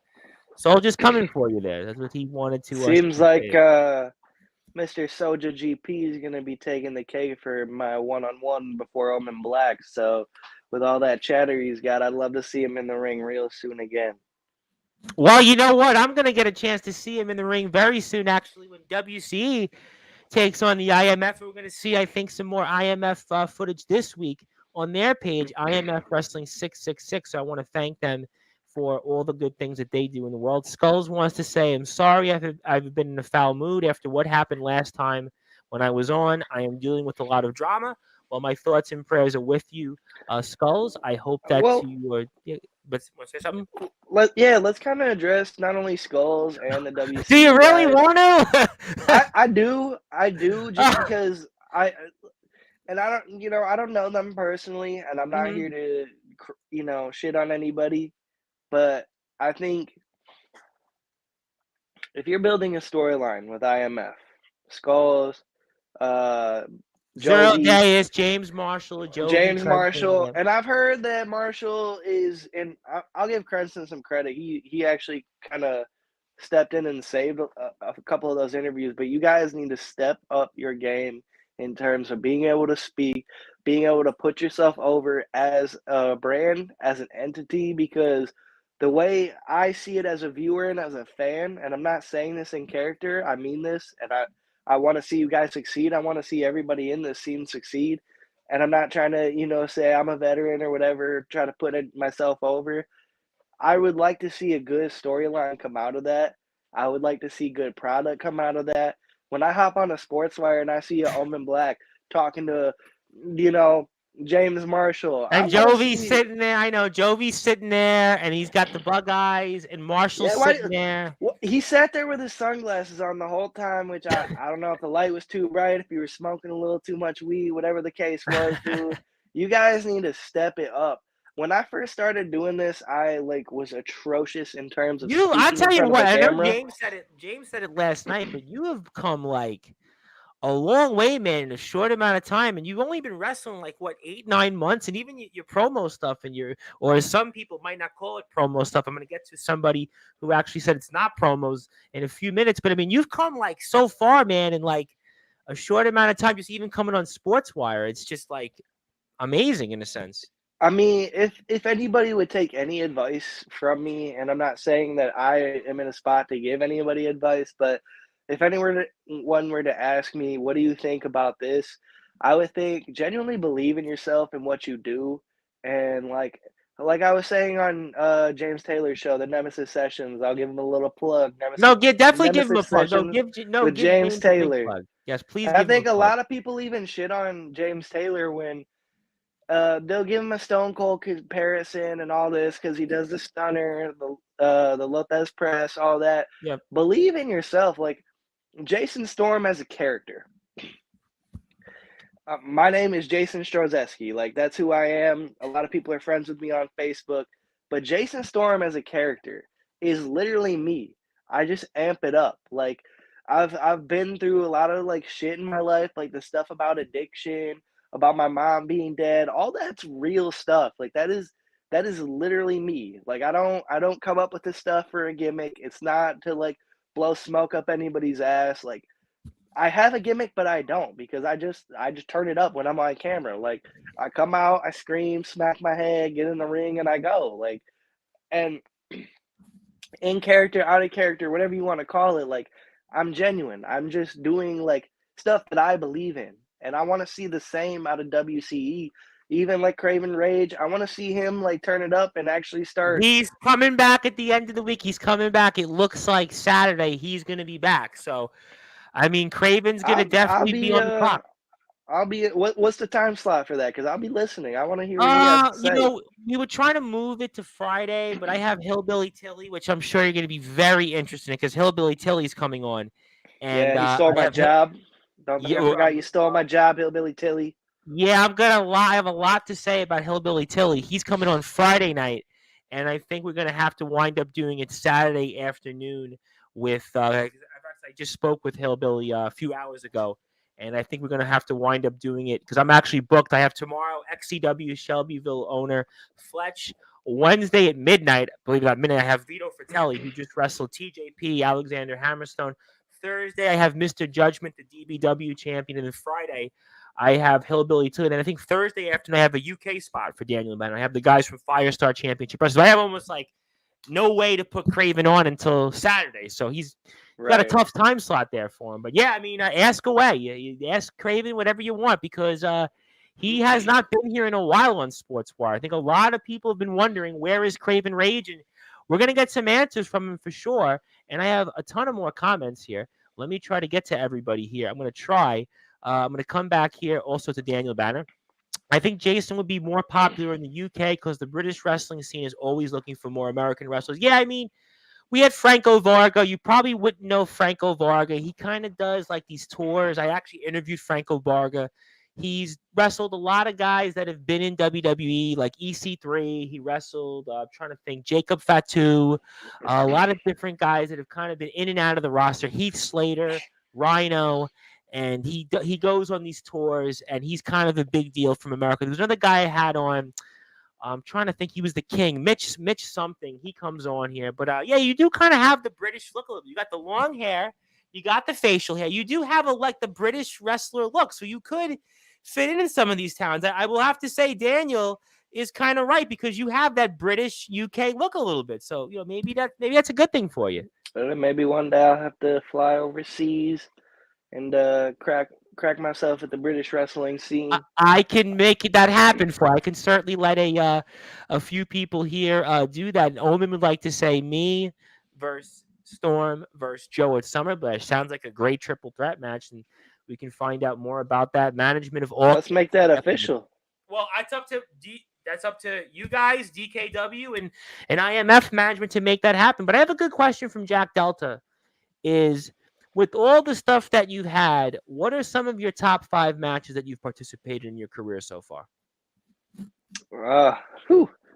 Soldier's coming for you there. That's what he wanted to Seems like say. Mr. Soja GP is going to be taking the cake for my one-on-one before Omen Black. So with all that chatter he's got, I'd love to see him in the ring real soon again. Well, you know what? I'm going to get a chance to see him in the ring very soon, actually, when WCE takes on the IMF. We're going to see, I think, some more IMF footage this week on their page, IMF Wrestling 666. So I want to thank them for all the good things that they do in the world. Skulls wants to say, I'm sorry I've been in a foul mood after what happened last time when I was on. I am dealing with a lot of drama. Well, my thoughts and prayers are with you, Skulls. I hope that you are. But want to say something? Let's kind of address not only Skulls and the WC. Do you really want to? I do, just because I don't know them personally, and I'm not here to, shit on anybody, but I think if you're building a storyline with IMF, Skulls, Zero Jovi, Deus, James Marshall, James Marshall, and I've heard that Marshall is, and I'll give Cranston some credit. He actually kind of stepped in and saved a couple of those interviews. But you guys need to step up your game in terms of being able to speak, being able to put yourself over as a brand, as an entity, because the way I see it as a viewer and as a fan, and I'm not saying this in character, I mean this, and I want to see you guys succeed. I want to see everybody in this scene succeed. And I'm not trying to, say I'm a veteran or whatever, try to put myself over. I would like to see a good storyline come out of that. I would like to see good product come out of that. When I hop on a Sportswire and I see a Omen Black, talking to, you know, James Marshall. I And want to Jovi's see. sitting there. I know Jovi's sitting there, and he's got the bug eyes, and Marshall's Yeah, why? sitting there. He sat there with his sunglasses on the whole time, which I don't know if the light was too bright, if you were smoking a little too much weed, whatever the case was, dude. You guys need to step it up. When I first started doing this, I like was atrocious in terms of I speaking in tell you front of what, a I know camera. James said it. James said it last night, but you have come like a long way, man, in a short amount of time, and you've only been wrestling like what 8, 9 months, and even your promo stuff and or as some people might not call it promo stuff. I'm going to get to somebody who actually said it's not promos in a few minutes, but I mean you've come like so far, man, in like a short amount of time. Just even coming on Sportswire, it's just like amazing in a sense. I mean, if anybody would take any advice from me, and I'm not saying that I am in a spot to give anybody advice, but if anyone were to ask me, what do you think about this? I would think genuinely believe in yourself and what you do, and like I was saying on James Taylor's show, the Nemesis Sessions. I'll give him a little plug. No, definitely give him a Nemesis plug. No, Sessions no, with give James James a big Taylor. plug. Yes, please And I give him think a a plug. lot of people even shit on James Taylor when they'll give him a Stone Cold comparison and all this because he does the stunner, the Lopez press, all that. Yeah. Believe in yourself. Like Jason Storm as a character. My name is Jason Strozeski. Like that's who I am. A lot of people are friends with me on Facebook, but Jason Storm as a character is literally me. I just amp it up. Like I've been through a lot of like shit in my life, like the stuff about addiction, about my mom being dead. All that's real stuff. Like that is literally me. Like I don't come up with this stuff for a gimmick. It's not to like blow smoke up anybody's ass. Like I have a gimmick, but I don't because I just turn it up when I'm on camera. Like I come out, I scream, smack my head, get in the ring, and I go. Like and in character, out of character, whatever you want to call it, like I'm genuine. I'm just doing like stuff that I believe in. And I want to see the same out of WCE. Even like Craven Rage, I want to see him like turn it up and actually start. He's coming back at the end of the week. He's coming back. It looks like Saturday he's going to be back. So, I mean, Craven's going to I'll definitely be be on the clock. I'll be what's the time slot for that? Because I'll be listening. I want to hear what he has to say. We were trying to move it to Friday, but I have Hillbilly Tilly, which I'm sure you're going to be very interested in because Hillbilly Tilly's coming on, and Yeah, he stole I my have job. Don't yeah, ever forget you stole my job, Hillbilly Tilly. yeah, I have a lot to say about Hillbilly Tilly. He's coming on Friday night, and I think we're going to have to wind up doing it Saturday afternoon with. I just spoke with Hillbilly a few hours ago, and I think we're going to have to wind up doing it because I'm actually booked. I have tomorrow XCW Shelbyville owner Fletch. Wednesday at midnight, believe it or not, midnight, I have Vito Fratelli, who just wrestled TJP, Alexander Hammerstone. Thursday, I have Mr. Judgment, the DBW champion. And then Friday, I have Hillbilly Tilly. And I think Thursday afternoon, I have a UK spot for Daniel Banner. I have the guys from Firestar Championship. So I have almost like no way to put Craven on until Saturday. So he's got a Right. tough time slot there for him. But yeah, I mean, ask away. You ask Craven whatever you want because he has not been here in a while on Sportswire. I think a lot of people have been wondering where is Craven Rage, and we're gonna get some answers from him for sure. And I have a ton of more comments here. Let me try to get to everybody here. I'm gonna try. I'm gonna come back here also to Daniel Banner. I think Jason would be more popular in the UK because the British wrestling scene is always looking for more American wrestlers. Yeah, I mean, we had Franco Varga. You probably wouldn't know Franco Varga. He kind of does like these tours. I actually interviewed Franco Varga. He's wrestled a lot of guys that have been in WWE, like EC3. He wrestled, I'm trying to think, Jacob Fatu, a lot of different guys that have kind of been in and out of the roster. Heath Slater, Rhino, and he goes on these tours, and he's kind of a big deal from America. There's another guy I had on. I'm trying to think. He was the king, Mitch something. He comes on here, but yeah, you do kind of have the British look. You got the long hair, you got the facial hair. You do have like the British wrestler look, so you could fit in some of these towns. I will have to say, Daniel is kind of right because you have that British UK look a little bit. So maybe that's a good thing for you. Maybe one day I'll have to fly overseas and crack myself at the British wrestling scene. I can make that happen for. I can certainly let a few people here do that. And Omen would like to say me versus Storm versus Joe at SummerBlash. Sounds like a great triple threat match. And We can find out more about that. Management of all. Let's make that official. Well, that's up to you guys, DKW and IMF management to make that happen. But I have a good question from Jack Delta. Is with all the stuff that you've had, what are some of your top 5 matches that you've participated in your career so far?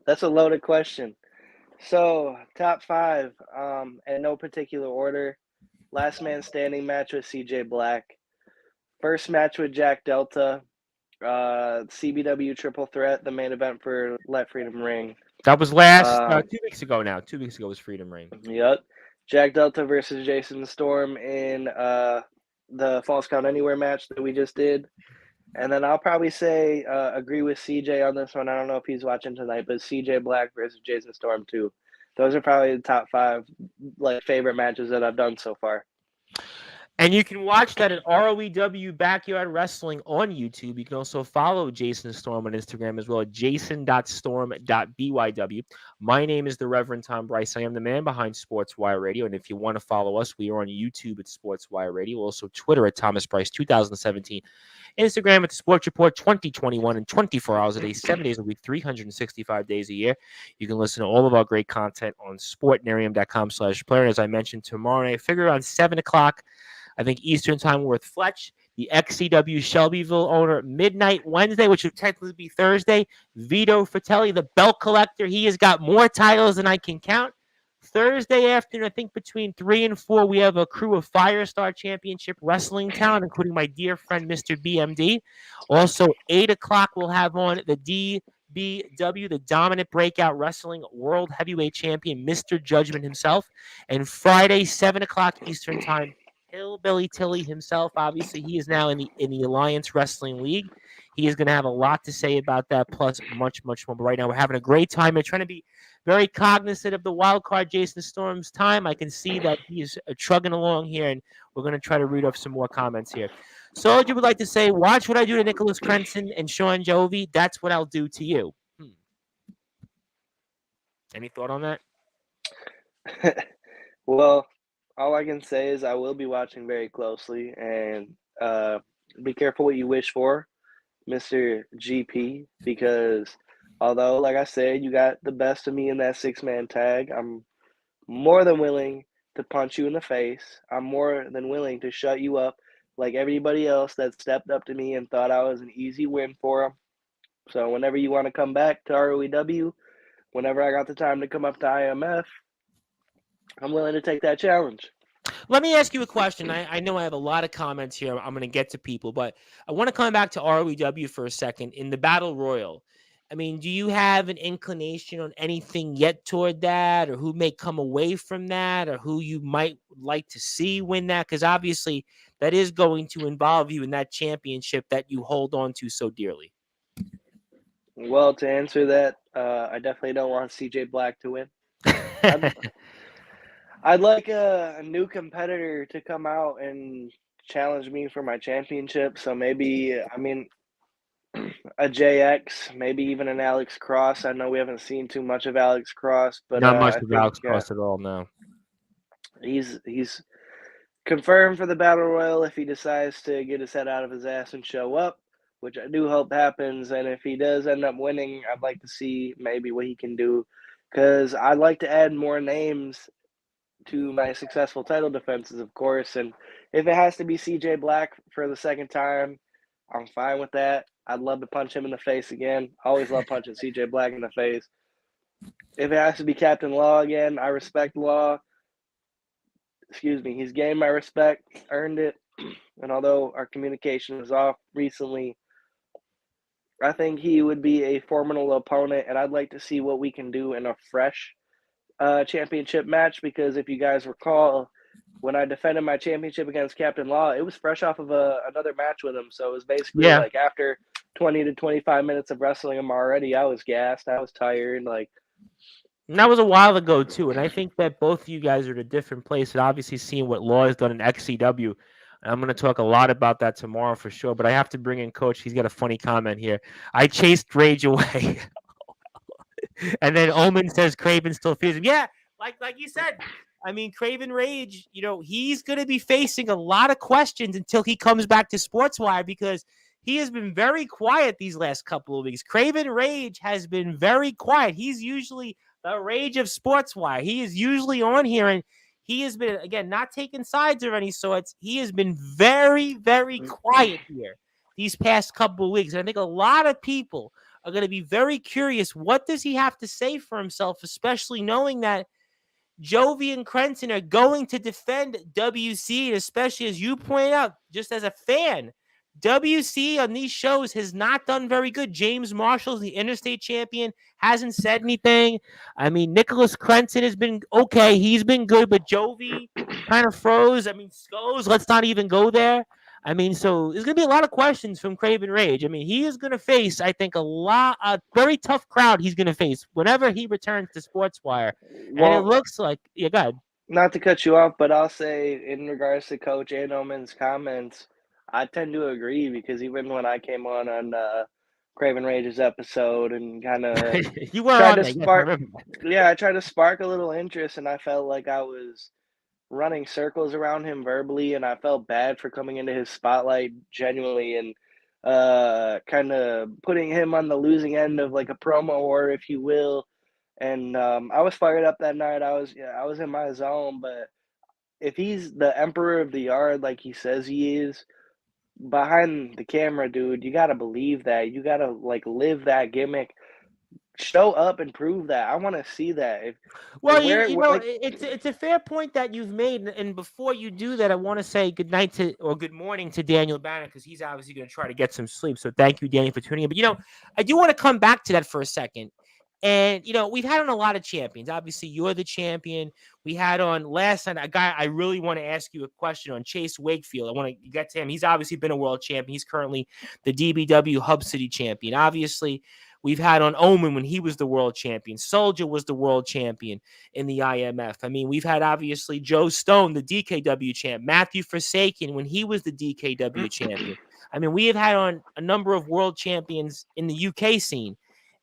That's a loaded question. So top 5, in no particular order. Last man standing match with CJ Black. First match with Jack Delta. CBW triple threat, the main event for Let Freedom Ring. That was last 2 weeks ago now. 2 weeks ago was Freedom Ring. Yep. Jack Delta versus Jason Storm in the Falls Count Anywhere match that we just did. And then I'll probably say agree with CJ on this one. I don't know if he's watching tonight, but CJ Black versus Jason Storm too. Those are probably the top 5 favorite matches that I've done so far. And you can watch that at ROEW Backyard Wrestling on YouTube. You can also follow Jason Storm on Instagram as well at jason.storm.byw. My name is the Reverend Tom Bryce. I am the man behind Sportswire Radio. And if you want to follow us, we are on YouTube at Sportswire Radio. Also Twitter at Thomas Bryce 2017. Instagram at the Sports Report 2021 and 24 hours a day, 7 days a week, 365 days a year. You can listen to all of our great content on sportnarium.com/player. As I mentioned, tomorrow night, I figure around 7 o'clock, I think Eastern time, we're with Fletch, the XCW Shelbyville owner, midnight Wednesday, which would technically be Thursday. Vito Fratelli, the belt collector. He has got more titles than I can count. Thursday afternoon, I think between 3 and 4, we have a crew of Firestar Championship wrestling talent, including my dear friend, Mr. BMD. Also, 8 o'clock, we'll have on the DBW, the Dominant Breakout Wrestling World Heavyweight Champion, Mr. Judgment himself. And Friday, 7 o'clock Eastern time, Hillbilly Tilly himself. Obviously, he is now in the Alliance Wrestling League. He is going to have a lot to say about that, plus much, much more. But right now, we're having a great time. We're trying to be very cognizant of the wild card Jason Storm's time. I can see that he's trugging along here, and we're going to try to read off some more comments here. Soldier would like to say, watch what I do to Nicholas Crenson and Sean Jovi. That's what I'll do to you. Any thought on that? Well, all I can say is I will be watching very closely, and be careful what you wish for, Mr. GP, because although, like I said, you got the best of me in that 6-man tag, I'm more than willing to punch you in the face. I'm more than willing to shut you up like everybody else that stepped up to me and thought I was an easy win for them. So whenever you want to come back to ROEW, whenever I got the time to come up to IMF, I'm willing to take that challenge. Let me ask you a question. I know I have a lot of comments here. I'm going to get to people, but I want to come back to ROEW for a second. In the Battle Royal, I mean, do you have an inclination on anything yet toward that, or who may come away from that, or who you might like to see win that? Because obviously that is going to involve you in that championship that you hold on to so dearly. Well, to answer that, I definitely don't want CJ Black to win. I'd like a new competitor to come out and challenge me for my championship. So maybe, a JX, maybe even an Alex Cross. I know we haven't seen too much of Alex Cross, but not much of Alex Cross at all. No, he's confirmed for the Battle Royal if he decides to get his head out of his ass and show up, which I do hope happens. And if he does end up winning, I'd like to see maybe what he can do, because I'd like to add more names to my successful title defenses, of course. And if it has to be CJ Black for the second time, I'm fine with that. I'd love to punch him in the face again. I always love punching CJ Black in the face. If it has to be Captain Law again, I respect Law. Excuse me. He's gained my respect, earned it. And although our communication was off recently, I think he would be a formidable opponent, and I'd like to see what we can do in a fresh championship match, because if you guys recall, when I defended my championship against Captain Law, it was fresh off of another match with him. So it was basically like after 20 to 25 minutes of wrestling him already, I was gassed. I was tired. And that was a while ago too. And I think that both of you guys are at a different place. And obviously seeing what Law has done in XCW, I'm going to talk a lot about that tomorrow for sure. But I have to bring in Coach. He's got a funny comment here. I chased Rage away. And then Omen says Craven still fears him. Yeah, like you said, I mean, Craven Rage, he's going to be facing a lot of questions until he comes back to Sportswire because he has been very quiet these last couple of weeks. Craven Rage has been very quiet. He's usually the rage of Sportswire. He is usually on here, and he has been, again, not taking sides of any sorts. He has been very, very quiet here these past couple of weeks. And I think a lot of people are going to be very curious. What does he have to say for himself, especially knowing that Jovi and Crenson are going to defend WC, especially as you pointed out, just as a fan. WC on these shows has not done very good. James Marshall's the interstate champion, hasn't said anything. I mean, Nicholas Crenson has been okay. He's been good, but Jovi kind of froze. I mean, Scoes, let's not even go there. I mean, so there's going to be a lot of questions from Craven Rage. I mean, he is going to face, I think, a very tough crowd he's going to face whenever he returns to Sportswire. And it Well, looks like, yeah, go ahead. not to cut you off, but I'll say in regards to Coach Adelman's comments, I tend to agree because even when I came on Craven Rage's episode and kind of You were tried on to there. Yes, I spark, remember that. yeah, I tried to spark a little interest, and I felt like I was running circles around him verbally, and I felt bad for coming into his spotlight genuinely and kind of putting him on the losing end of like a promo war, if you will. And I was fired up that night. I was in my zone, but if he's the emperor of the yard like he says he is, behind the camera, dude, you gotta believe that. You gotta like live that gimmick. Show up and prove that. I want to see that. If Well, like it's a fair point that you've made, and before you do that, I want to say good night to or good morning to Daniel Banner because he's obviously going to try to get some sleep. So thank you, Daniel, for tuning in. But I do want to come back to that for a second. And we've had on a lot of champions. Obviously, you're the champion. We had on last night a guy I really want to ask you a question on, Chase Wakefield. I want to get to him. He's obviously been a world champion. He's currently the DBW Hub City champion. Obviously, we've had on Omen when he was the world champion. Soldier was the world champion in the IMF. I mean, we've had obviously Joe Stone, the DKW champ. Matthew Forsaken when he was the DKW champion. I mean, we have had on a number of world champions in the UK scene.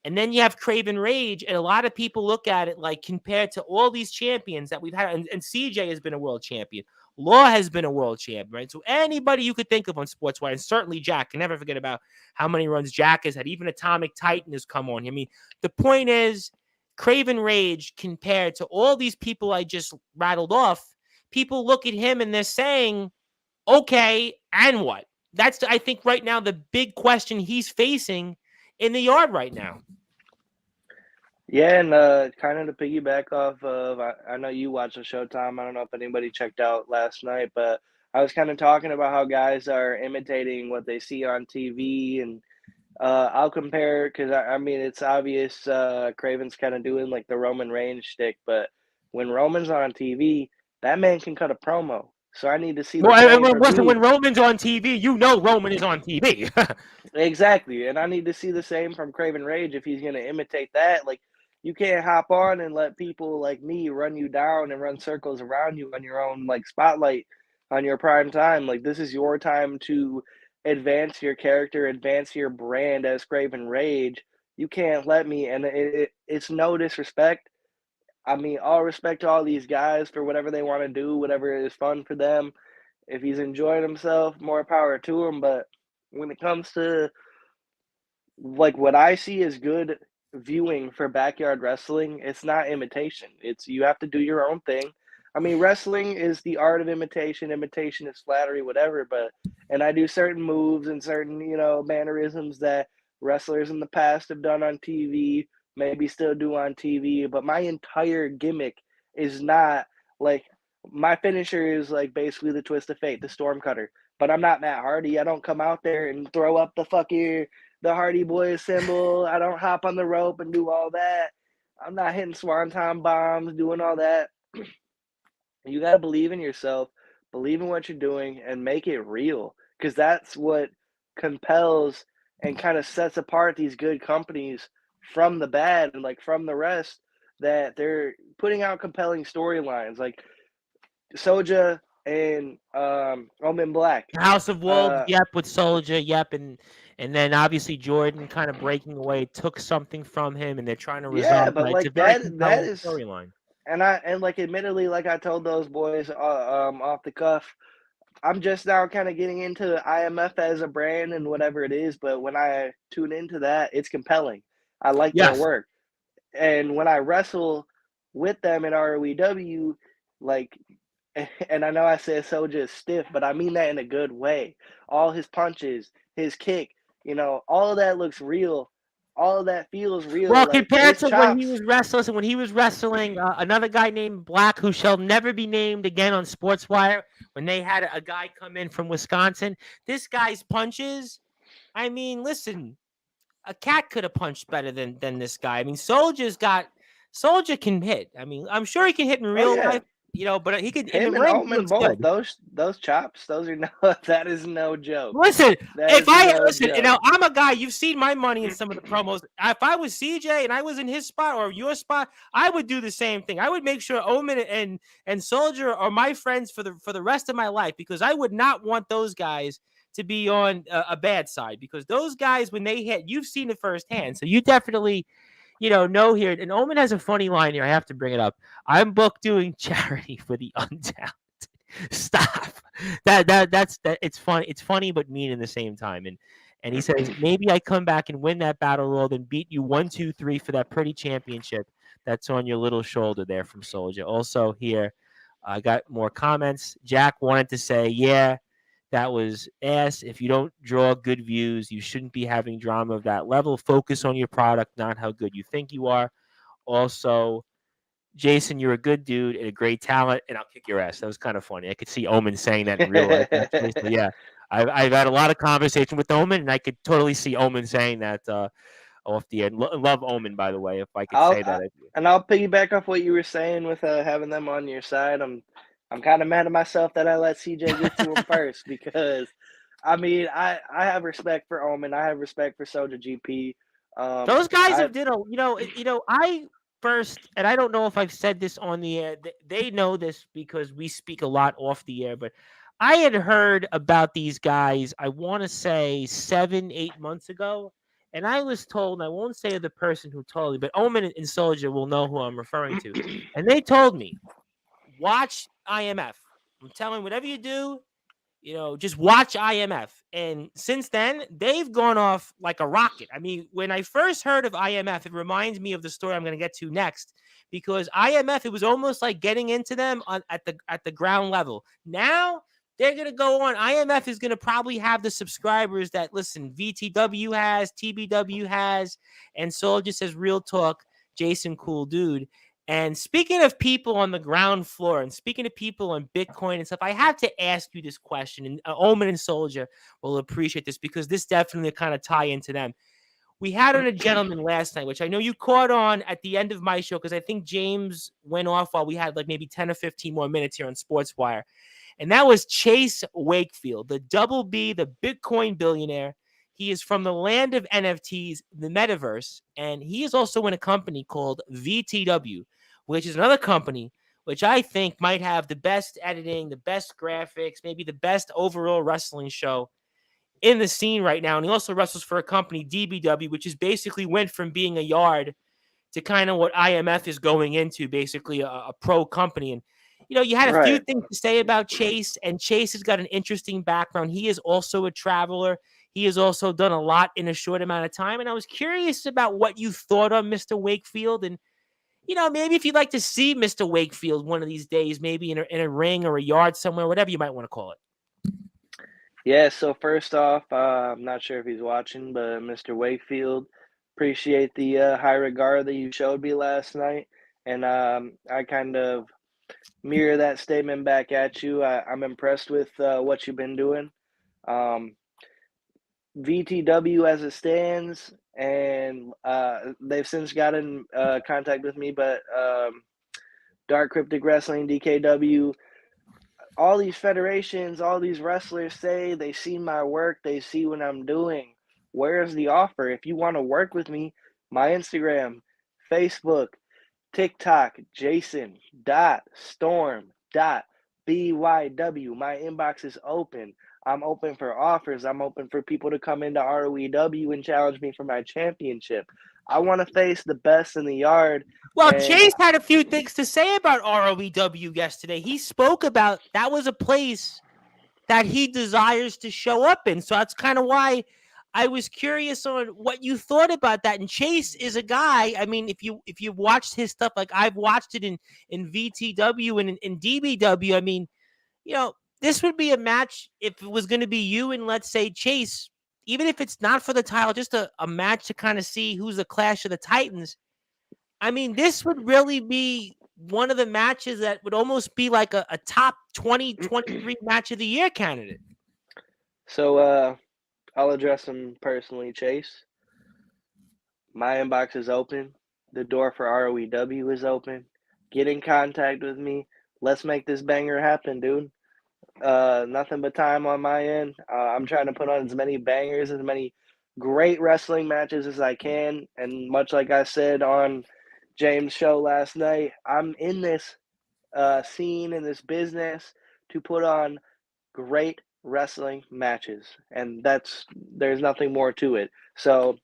And then you have Craven Rage, and a lot of people look at it like compared to all these champions that we've had, and CJ has been a world champion. Law has been a world champion, right? So anybody you could think of on Sportswire, and certainly Jack, can never forget about how many runs Jack has had. Even Atomic Titan has come on. I mean, the point is, Craven Rage compared to all these people I just rattled off, people look at him and they're saying, okay, and what? That's, I think, right now the big question he's facing in the yard right now. Yeah, and kind of to piggyback off of, I know you watched the Showtime. I don't know if anybody checked out last night, but I was kind of talking about how guys are imitating what they see on TV, and I'll compare because I mean it's obvious Craven's kind of doing like the Roman Reigns shtick, but when Roman's on TV, that man can cut a promo. So I need to see the same from Listen, when me. Roman's on TV, Roman is on TV. Exactly, and I need to see the same from Craven Rage if he's going to imitate that. Like, you can't hop on and let people like me run you down and run circles around you on your own like spotlight on your prime time. Like, this is your time to advance your character, advance your brand as Craven Rage. You can't let me, and it's no disrespect. I mean, all respect to all these guys for whatever they want to do, whatever is fun for them. If he's enjoying himself, more power to him. But when it comes to like what I see as good viewing for backyard wrestling, it's not imitation. It's you have to do your own thing. I mean, wrestling is the art of imitation. Imitation is flattery, whatever. But and I do certain moves and certain mannerisms that wrestlers in the past have done on TV, maybe still do on TV. But my entire gimmick is not like my finisher is like basically the twist of fate, the storm cutter. But I'm not Matt Hardy. I don't come out there and throw up the Hardy Boys symbol. I don't hop on the rope and do all that. I'm not hitting swanton bombs, doing all that. You got to believe in yourself, believe in what you're doing, and make it real. Because that's what compels and kind of sets apart these good companies from the bad and like from the rest, that they're putting out compelling storylines. Like Soja and Omen Black. House of Wolves, yep, with Soldier, yep, and then obviously Jordan kind of breaking away took something from him, and they're trying to Yeah, resolve but that. It's a like very that compelling is storyline. and like admittedly, like I told those boys off the cuff, I'm just now kind of getting into IMF as a brand and whatever it is, but when I tune into that, it's compelling. I like their Yes. work. And when I wrestle with them in ROEW, like, and I know I said Soja is stiff, but I mean that in a good way. All his punches, his kick, all of that looks real. All of that feels real. Well, Like compared his to when he chops. was restless and when he was wrestling another guy named Black, who shall never be named again on Sportswire, when they had a guy come in from Wisconsin, this guy's punches. I mean, listen, a cat could have punched better than this guy. I mean, Soldier can hit. I mean, I'm sure he can hit in Oh real yeah, life, but he could in the him and ring. He Omen looks both. good. Those chops. Those are no. That is no joke. Listen, That if is I no listen, joke. now I'm a guy. You've seen my money in some of the promos. If I was CJ and I was in his spot or your spot, I would do the same thing. I would make sure Omen and Soldier are my friends for the rest of my life, because I would not want those guys to be on a bad side, because those guys, when they hit, you've seen it firsthand. So you definitely know here. And Omen has a funny line here. I have to bring it up. I'm booked doing charity for the untalented. Stop. That's it's funny. It's funny but mean in the same time. And he says, maybe I come back and win that battle royal, then beat you 1, 2, 3 for that pretty championship that's on your little shoulder there from Soldier. Also here, I got more comments. Jack wanted to say, yeah, that was ass. If you don't draw good views, you shouldn't be having drama of that level. Focus on your product, not how good you think you are. Also, Jason, you're a good dude and a great talent, and I'll kick your ass. That was kind of funny. I could see Omen saying that in real life, actually. So yeah, I've had a lot of conversation with Omen, and I could totally see Omen saying that off the air. Love Omen, by the way, if I could I'll say that. and I'll piggyback off what you were saying with having them on your side. I'm kind of mad at myself that I let CJ get to him first, because I mean I have respect for Omen. I have respect for Soldier GP. Those guys I have did a I first, and I don't know if I've said this on the air. They know this because we speak a lot off the air, but I had heard about these guys, I want to say 7, 8 months ago. And I was told, and I won't say the person who told me, but Omen and Soldier will know who I'm referring to. And they told me, watch IMF. I'm telling you, whatever you do, just watch IMF. And since then, they've gone off like a rocket. I mean, when I first heard of IMF, it reminds me of the story I'm going to get to next, because IMF, it was almost like getting into them at the ground level. Now they're going to go on. IMF is going to probably have the subscribers that, listen, VTW has, TBW has, and Soldier says real talk, Jason cool dude. And speaking of people on the ground floor and speaking of people on Bitcoin and stuff, I have to ask you this question, and Omen and Soldier will appreciate this, because this definitely kind of tie into them. We had on a gentleman last night, which I know you caught on at the end of my show, because I think James went off while we had like maybe 10 or 15 more minutes here on Sportswire. And that was Chase Wakefield, the double B, the Bitcoin billionaire. He is from the land of NFTs, the metaverse, and he is also in a company called VTW, which is another company which I think might have the best editing, the best graphics, maybe the best overall wrestling show in the scene right now. And he also wrestles for a company, DBW, which is basically went from being a yard to kind of what IMF is going into, basically a pro company. And, you had a few right. things to say about Chase, and Chase has got an interesting background. He is also a traveler. He has also done a lot in a short amount of time. And I was curious about what you thought of Mr. Wakefield. And, maybe if you'd like to see Mr. Wakefield one of these days, maybe in a ring or a yard somewhere, whatever you might want to call it. Yeah. So first off, I'm not sure if he's watching, but Mr. Wakefield, appreciate the high regard that you showed me last night, and I kind of mirror that statement back at you. I'm impressed with what you've been doing. Um, VTW as it stands, and they've since gotten contact with me, but Dark Cryptic Wrestling, DKW, all these federations, all these wrestlers say they see my work, they see what I'm doing. Where's the offer? If you want to work with me, my Instagram, Facebook, TikTok, Jason.storm.byw. My inbox is open. I'm open for offers. I'm open for people to come into ROEW and challenge me for my championship. I want to face the best in the yard. Well, And Chase had a few things to say about ROEW yesterday. He spoke about that was a place that he desires to show up in. So that's kind of why I was curious on what you thought about that. And Chase is a guy. I mean, if you've watched his stuff, like I've watched it in VTW and in DBW. I mean, this would be a match if it was going to be you and let's say Chase. Even if it's not for the title, just a match to kind of see who's the Clash of the Titans. I mean, this would really be one of the matches that would almost be like a top 2023 match of the year candidate. so I'll address him personally, Chase. My inbox is open. The door for ROEW is open. Get in contact with me. Let's make this banger happen, dude. Nothing but time on my end. I'm trying to put on as many bangers, as many great wrestling matches as I can. And much like I said on James' show last night, I'm in this scene, in this business, to put on great wrestling matches. And there's nothing more to it. So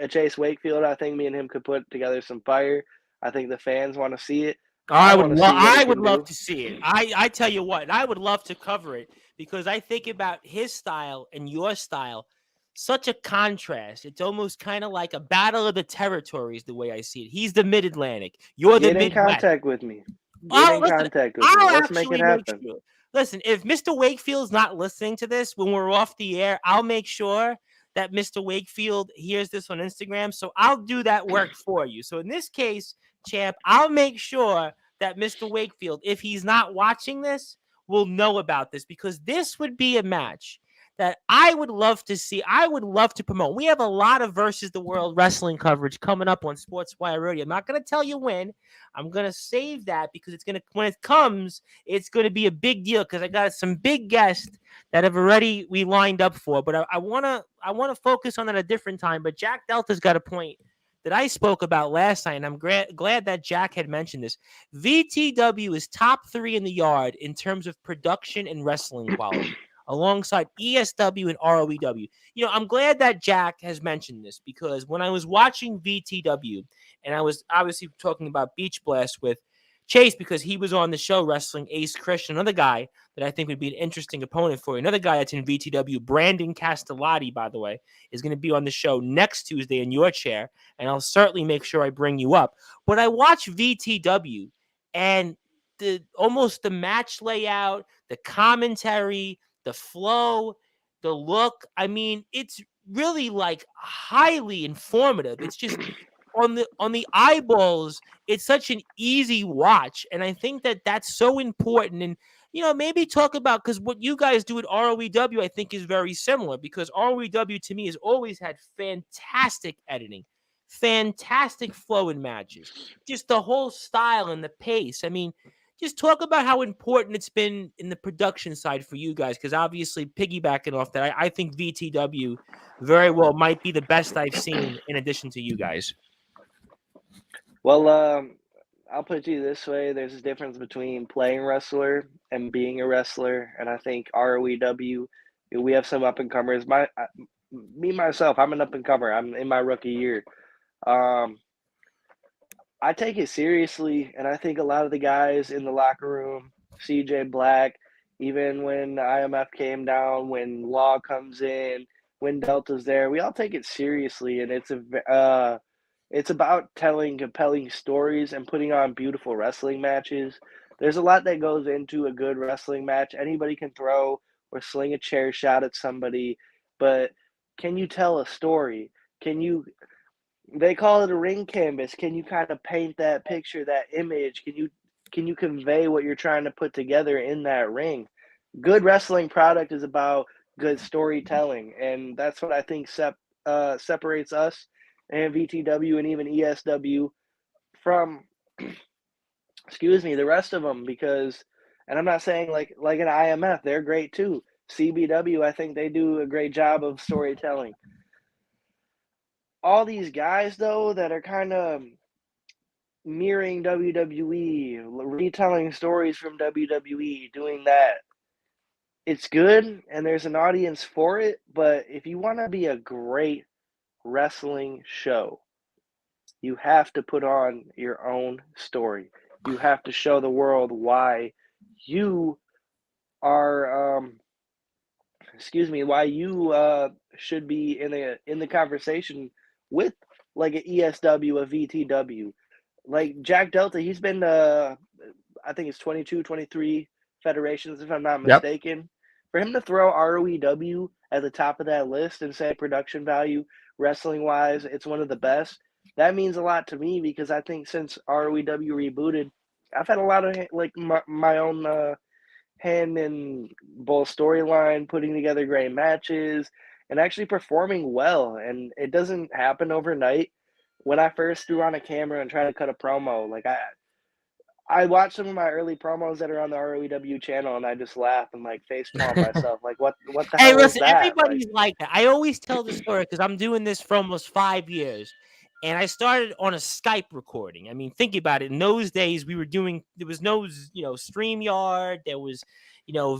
at Chase Wakefield, I think me and him could put together some fire. I think the fans want to see it. I want to see what he I would can love do. to see it. I tell you what, I would love to cover it because I think about his style and your style, such a contrast. It's almost kind of like a battle of the territories the way I see it. He's the Mid Atlantic. You're the Get in Midwest. contact with me. Get in Listen, contact with me. I'll Let's make it actually make happen. sure. Listen, if Mr. Wakefield's not listening to this when we're off the air, I'll make sure that Mr. Wakefield hears this on Instagram. So I'll do that work for you. So in this case, champ, I'll make sure that Mr. Wakefield, if he's not watching this, will know about this because this would be a match that I would love to see. I would love to promote. We have a lot of Versus the World wrestling coverage coming up on Sportswire Radio. I'm not going to tell you when. I'm going to save that because when it comes, it's going to be a big deal because I got some big guests that have already we lined up for. But I want to focus on that a different time. But Jack Delta's got a point that I spoke about last night, and I'm glad that Jack had mentioned this. VTW is top 3 in the yard in terms of production and wrestling quality, alongside ESW and ROEW. I'm glad that Jack has mentioned this because when I was watching VTW, and I was obviously talking about Beach Blast with Chase because he was on the show wrestling Ace Christian, another guy that I think would be an interesting opponent for you. Another guy that's in VTW, Brandon Castellati, by the way, is going to be on the show next Tuesday in your chair, and I'll certainly make sure I bring you up. But I watch VTW, and almost the match layout, the commentary, the flow, the look. I mean, it's really like highly informative. It's just on the eyeballs, it's such an easy watch, and I think that that's so important. And maybe talk about because what you guys do at ROEW, I think, is very similar because ROEW to me has always had fantastic editing, fantastic flow in matches, just the whole style and the pace. I mean, just talk about how important it's been in the production side for you guys because obviously piggybacking off that, I think VTW very well might be the best I've seen in addition to you guys. Well, I'll put it to you this way: there's a difference between playing wrestler and being a wrestler, and I think ROEW, we have some up and comers. Me myself, I'm an up and comer. I'm in my rookie year. Um, I take it seriously, and I think a lot of the guys in the locker room, CJ Black, even when IMF came down, when Law comes in, when Delta's there, we all take it seriously, and it's about telling compelling stories and putting on beautiful wrestling matches. There's a lot that goes into a good wrestling match. Anybody can throw or sling a chair shot at somebody, but can you tell a story? Can you they call it a ring canvas. Can you kind of paint that picture, that image? Can you convey what you're trying to put together in that ring? Good wrestling product is about good storytelling, and that's what I think separates us and VTW and even ESW from the rest of them. Because, and I'm not saying like an IMF, they're great too. CBW, I think they do a great job of storytelling. All these guys though that are kind of mirroring WWE, retelling stories from WWE, doing that. It's good and there's an audience for it, but if you want to be a great wrestling show, you have to put on your own story. You have to show the world why you are why you should be in the conversation with like an ESW, a VTW. Like Jack Delta, he's been I think it's 22, 23 federations, if I'm not Yep. mistaken. For him to throw ROEW at the top of that list and say production value, wrestling wise, it's one of the best, that means a lot to me because I think since ROEW rebooted, I've had a lot of like my own hand in both storyline, putting together great matches, and actually performing well. And it doesn't happen overnight. When I first threw on a camera and tried to cut a promo, like I watched some of my early promos that are on the ROEW channel, and I just laugh and like face palm myself. Like, what the Hey, hell is listen, that? Like, everybody's like that. I always tell the story because I'm doing this for almost 5 years. And I started on a Skype recording. I mean, think about it. In those days, there was no, StreamYard. There was,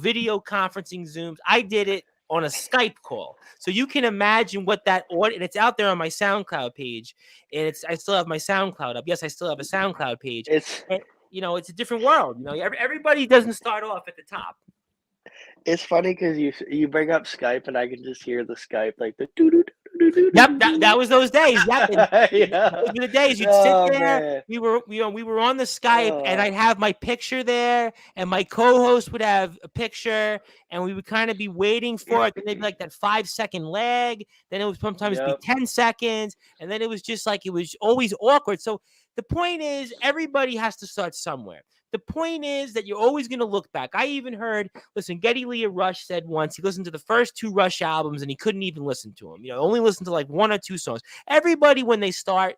video conferencing Zooms. I did it on a Skype call. So you can imagine what that audio, and it's out there on my SoundCloud page. And I still have my SoundCloud up. Yes, I still have a SoundCloud page. it's And, it's a different world. Everybody doesn't start off at the top. it's funny because you bring up Skype, and I can just hear the Skype like the doo doo doo doo doo Yep, doo. that was those days. Yep, and Yeah. those were the days. You'd sit Oh there. man. We were on the Skype, and Oh. I'd have my picture there, and my co-host would have a picture, and we would kind of be waiting for it. Then they'd be like that 5-second lag. Then it would sometimes be Yep. 10 seconds, and then it was just like it was always awkward. So the point is, everybody has to start somewhere. The point is that you're always going to look back. I even heard, listen, Geddy Lee of Rush said once he listened to the first 2 Rush albums and he couldn't even listen to them. Only listened to like 1 or 2 songs. Everybody, when they start,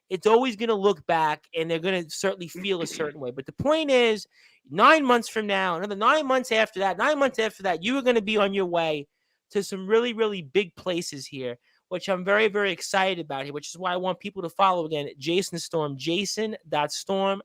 it's always going to look back and they're going to certainly feel a certain way. But the point is, 9 months from now, another 9 months after that, you are going to be on your way to some really, really big places here, which I'm very, very excited about here, which is why I want people to follow again Jason Storm, jason.storm.byw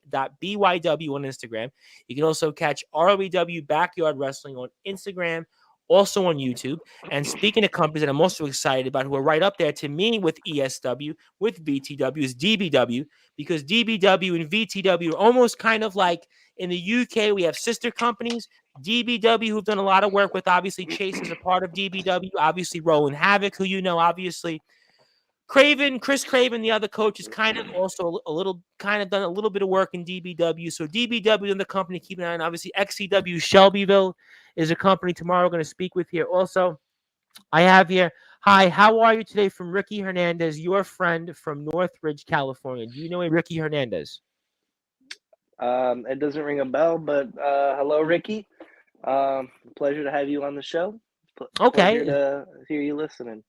on Instagram. You can also catch ROEW Backyard Wrestling on Instagram, also on YouTube. And speaking of companies that I'm also excited about who are right up there to me with ESW, with VTW, is DBW, because DBW and VTW are almost kind of like in the UK, we have sister companies. DBW, who've done a lot of work with, obviously, Chase is a part of DBW, obviously, Roland Havoc, who obviously. Chris Craven, the other coach, is kind of also done a little bit of work in DBW. So DBW and the company keep an eye on. Obviously, XCW Shelbyville is a company tomorrow we're going to speak with here. Also, I have here, hi, how are you today from Ricky Hernandez, your friend from Northridge, California. Do you know a Ricky Hernandez? It doesn't ring a bell, but hello, Ricky. Pleasure to have you on the show. Pleasure Okay. to hear you listening.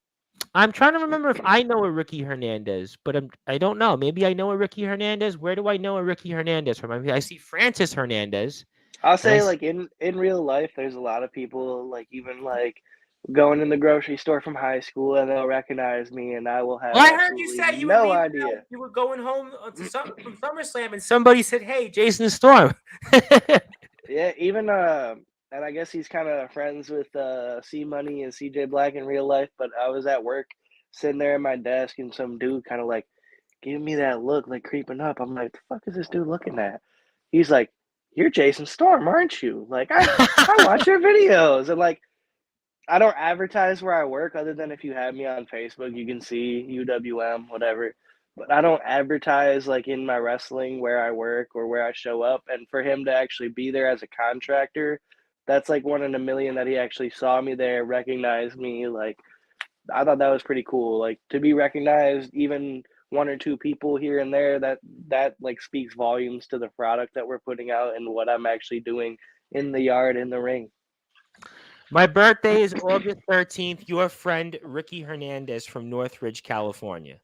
I'm trying to remember if I know a Ricky Hernandez, but I don't know. Maybe I know a Ricky Hernandez. Where do I know a Ricky Hernandez from? I mean, I see Francis Hernandez. I'll And I say, like in real life, there's a lot of people like even like going in the grocery store from high school, and they'll recognize me, and I will have Well, I heard you absolutely say you and no me idea. you were going home from SummerSlam, and somebody said, "Hey, Jason Storm." Yeah, even and I guess he's kind of friends with C Money and CJ Black in real life. But I was at work, sitting there at my desk, and some dude kind of like giving me that look, like creeping up. I'm like, the fuck is this dude looking at? He's like, "You're Jason Storm, aren't you?" Like, I watch your videos, and like, I don't advertise where I work other than if you have me on Facebook, you can see UWM, whatever. But I don't advertise like in my wrestling where I work or where I show up. And for him to actually be there as a contractor, that's like 1 in a million that he actually saw me there, recognized me. Like, I thought that was pretty cool. Like, to be recognized, even 1 or 2 people here and there, that like speaks volumes to the product that we're putting out and what I'm actually doing in the yard, in the ring. My birthday is August 13th. Your friend Ricky Hernandez from Northridge, California.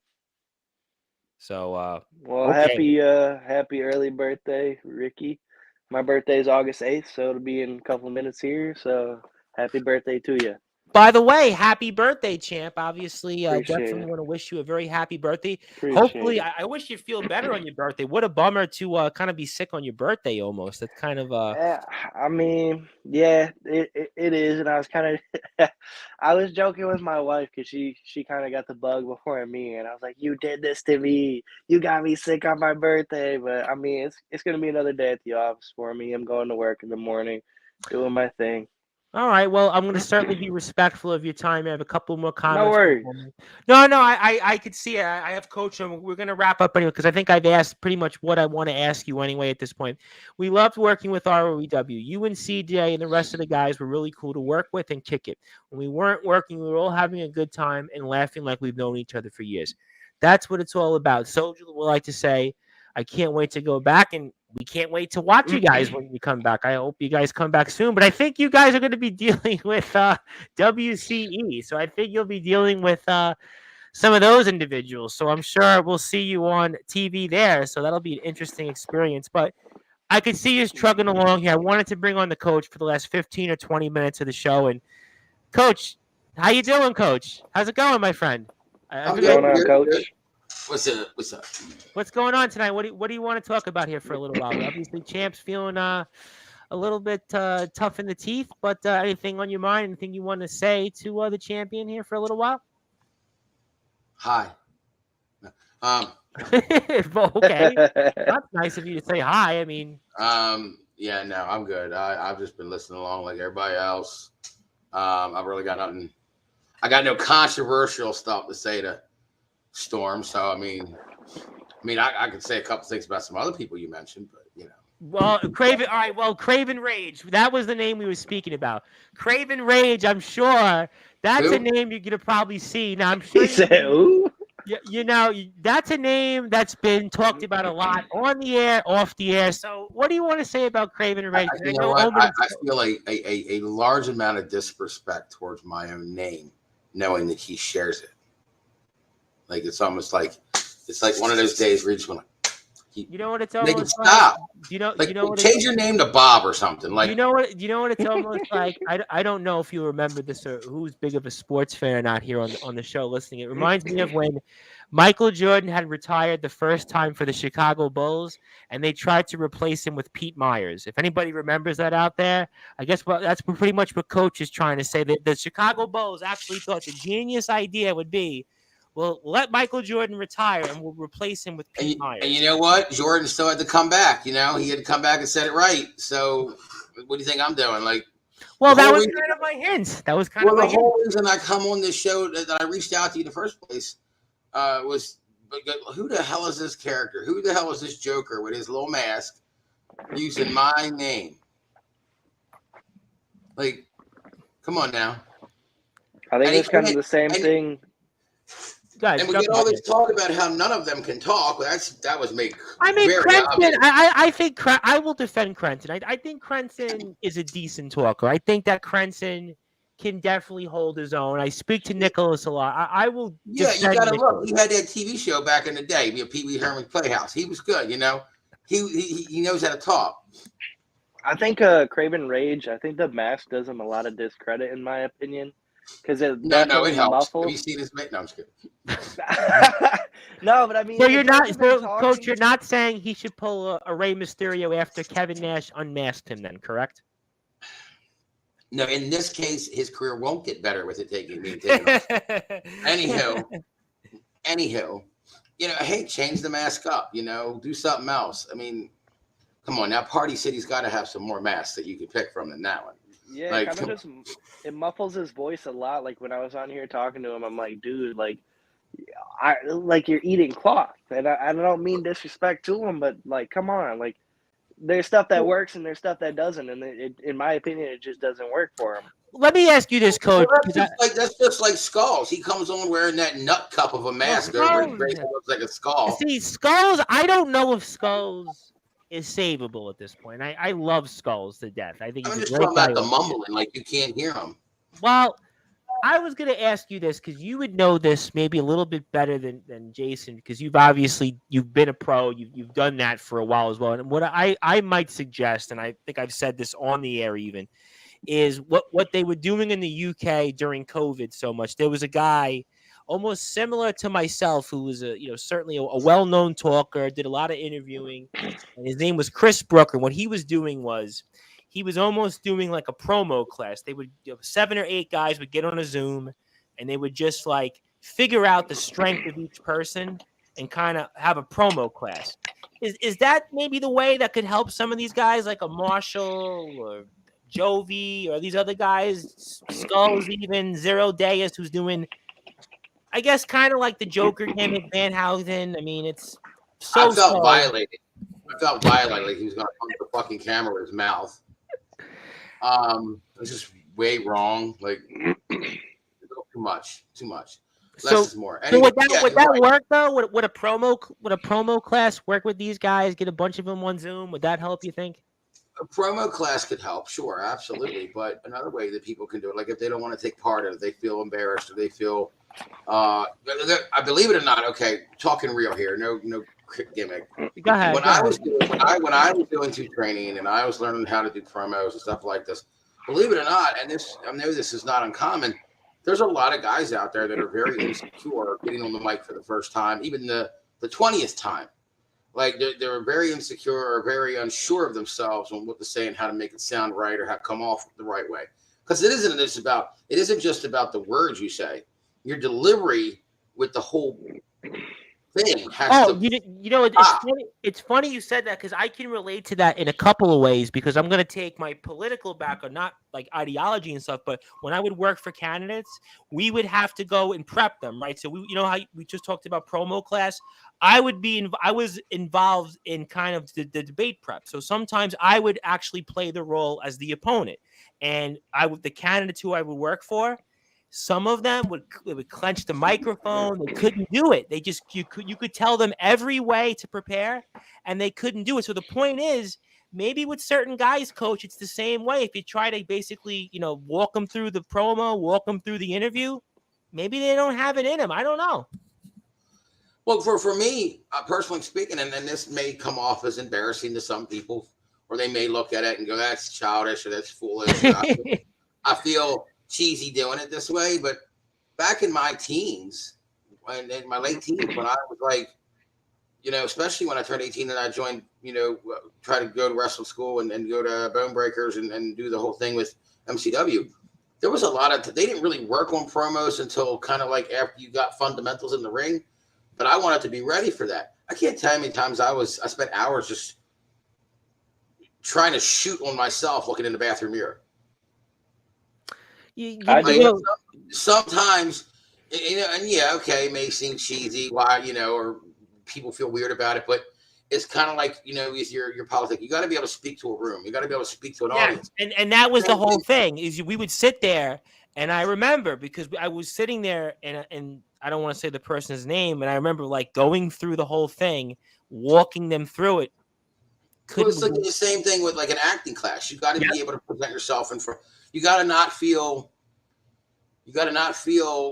So, Well, okay. happy early birthday, Ricky. My birthday is August 8th, so it'll be in a couple of minutes here. So happy birthday to you. By the way, happy birthday, champ. Obviously, Appreciate definitely it. want to wish you a very happy birthday. Appreciate Hopefully, it. I wish you feel better on your birthday. What a bummer to kind of be sick on your birthday almost. That's kind of Eh, I mean, yeah, it is, and I was kind of, I was joking with my wife because she kind of got the bug before me, and I was like, "You did this to me. You got me sick on my birthday." But I mean, it's gonna be another day at the office for me. I'm going to work in the morning, doing my thing. all right. Well, I'm going to certainly be respectful of your time. I have a couple more No comments. worries. No, no, I could see it. I have coach, and we're going to wrap up anyway because I think I've asked pretty much what I want to ask you anyway at this point. We loved working with ROEW. You and CJ and the rest of the guys were really cool to work with and kick it. When we weren't working, we were all having a good time and laughing like we've known each other for years. That's what it's all about. Soldier would like to say, I can't wait to go back, and we can't wait to watch you guys when you come back. I hope you guys come back soon. But I think you guys are going to be dealing with WCE, so I think you'll be dealing with some of those individuals. So I'm sure we'll see you on TV there. So that'll be an interesting experience. But I could see you trugging along here. I wanted to bring on the coach for the last 15 or 20 minutes of the show. And coach, how you doing, coach? How's it going, my friend? I What's figured going on, Coach? What's up? What's up? What's going on tonight? What do you want to talk about here for a little while? Obviously, champ's feeling a little bit tough in the teeth, but anything on your mind? Anything you want to say to the champion here for a little while? Hi. Um, Well, okay, that's nice of you to say hi. I mean, yeah, no, I'm good. I've just been listening along like everybody else. I've really got nothing. I got no controversial stuff to say to Storm. So I could say a couple things about some other people you mentioned, but well, Craven. All right, well, Craven Rage. That was the name we were speaking about. Craven Rage. I'm sure that's a Who? name you're gonna probably see. Now, I'm sure He said, "Ooh." you know, that's a name that's been talked about a lot on the air, off the air. So, what do you want to say about Craven Rage? I You know know what? Omen. I feel a large amount of disrespect towards my own name, knowing that he shares it. Like it's almost like it's like one of those days where you just want to. You know what it's They can almost like? stop. You know, Like you know what change your name to Bob or something. Like you know what it's almost like. I don't know if you remember this or who's big of a sports fan or not here on the show listening. It reminds me of when Michael Jordan had retired the first time for the Chicago Bulls, and they tried to replace him with Pete Myers. If anybody remembers that out there, I guess that's pretty much what Coach is trying to say. That the Chicago Bulls actually thought the genius idea would be, well, let Michael Jordan retire and we'll replace him with Pete Myers. and you know what? Jordan still had to come back. You know, he had to come back and set it right. So, what do you think I'm doing? Like, well, that was kind of my hint. That was kind of my the whole reason I come on this show that I reached out to you in the first place was, who the hell is this character? Who the hell is this Joker with his little mask using my name? Like, come on now. I think it's kind of the same thing. Guys, and we get all this talk about how none of them can talk. That was made. I mean, very Crenton. obvious. I think I will defend Crenton. I think Crenton is a decent talker. I think that Crenton can definitely hold his own. I speak to Nicholas a lot. I will. Yeah, you got to look. He had that TV show back in the day, Pee Wee Herman's Playhouse. He was good. You know, he knows how to talk. I think Craven Rage. I think the mask does him a lot of discredit, in my opinion. Because it helps. muffles. Have you seen his mate? No, I'm just kidding. No, but I mean, so you're not, Coach. You're not saying he should pull a Rey Mysterio after Kevin Nash unmasked him, then, correct? No, in this case, his career won't get better with it taken off. Anywho, you know, hey, change the mask up. You know, do something else. I mean, come on now, Party City's got to have some more masks that you could pick from than that one. Yeah, like, kind of just it muffles his voice a lot. Like when I was on here talking to him, I'm like, dude, like you're eating cloth, and I don't mean disrespect to him, but like, come on, like there's stuff that works and there's stuff that doesn't, and in my opinion, it just doesn't work for him. Let me ask you this, Coach. Well, that's just like Skulls. He comes on wearing that nut cup of a mask over his face. It looks like a skull. See, Skulls. I don't know if Skulls is savable at this point. I love Skulls to death. I think I'm he's just a great talking about the mumbling, like you can't hear him. Well, I was going to ask you this because you would know this maybe a little bit better than Jason, because you've been a pro, you've done that for a while as well. And what I might suggest, and I think I've said this on the air even, is what they were doing in the UK during COVID so much. There was a guy almost similar to myself who was certainly a well-known talker, did a lot of interviewing, and his name was Chris Brooker. What he was doing was he was almost doing like a promo class. They would 7 or 8 guys would get on a Zoom and they would just like figure out the strength of each person and kind of have a promo class. Is that maybe the way that could help some of these guys like a Marshall or Jovi or these other guys, Skulls, even Zero Deus, who's doing, I guess, kind of like the Joker gimmick, Van Houten. I mean, it's I felt violated. I felt violated. Like he was going to pump the fucking camera with his mouth. It's just way wrong. Like too much. Less is more. Anyway, so would that work though? Would a promo class work with these guys? Get a bunch of them on Zoom. Would that help? You think? A promo class could help, sure, absolutely. But another way that people can do it, like if they don't want to take part in it, they feel embarrassed or they feel, I believe it or not. Okay, talking real here, no gimmick. Go ahead. When I was doing two training and I was learning how to do promos and stuff like this, believe it or not, and I know this is not uncommon. There's a lot of guys out there that are very insecure getting on the mic for the first time, even the 20th time. Like they're very insecure or very unsure of themselves on what to say and how to make it sound right or how to come off the right way. Because it isn't just about the words you say. Your delivery with the whole thing has to. It's funny you said that because I can relate to that in a couple of ways because I'm going to take my political background, not like ideology and stuff, but when I would work for candidates, we would have to go and prep them, right? So how we just talked about promo class. I was involved in kind of the debate prep. So sometimes I would actually play the role as the opponent, and the candidates who I would work for. Some of them would clench the microphone. They couldn't do it. They just you could tell them every way to prepare, and they couldn't do it. So the point is, maybe with certain guys, coach, it's the same way. If you try to basically walk them through the promo, walk them through the interview, maybe they don't have it in them. I don't know. Well, for me, personally speaking, and then this may come off as embarrassing to some people, or they may look at it and go, "That's childish" or "That's foolish." I feel cheesy doing it this way, but back in my teens, and in my late teens, when I was like, especially when I turned 18 and I joined, try to go to wrestling school and go to Bone Breakers and do the whole thing with MCW. There was a lot of, they didn't really work on promos until kind of like after you got fundamentals in the ring, but I wanted to be ready for that. I can't tell you how many times I spent hours just trying to shoot on myself looking in the bathroom mirror. Sometimes, and yeah, okay, it may seem cheesy, why, or people feel weird about it, but it's kind of like, with your politics. You got to be able to speak to a room. You got to be able to speak to an audience. And that was the whole thing. Is we would sit there, and I remember because I was sitting there, and I don't want to say the person's name, and I remember like going through the whole thing, walking them through it. Well, it's like the same thing with like an acting class. You got to be able to present yourself in front. You got to not feel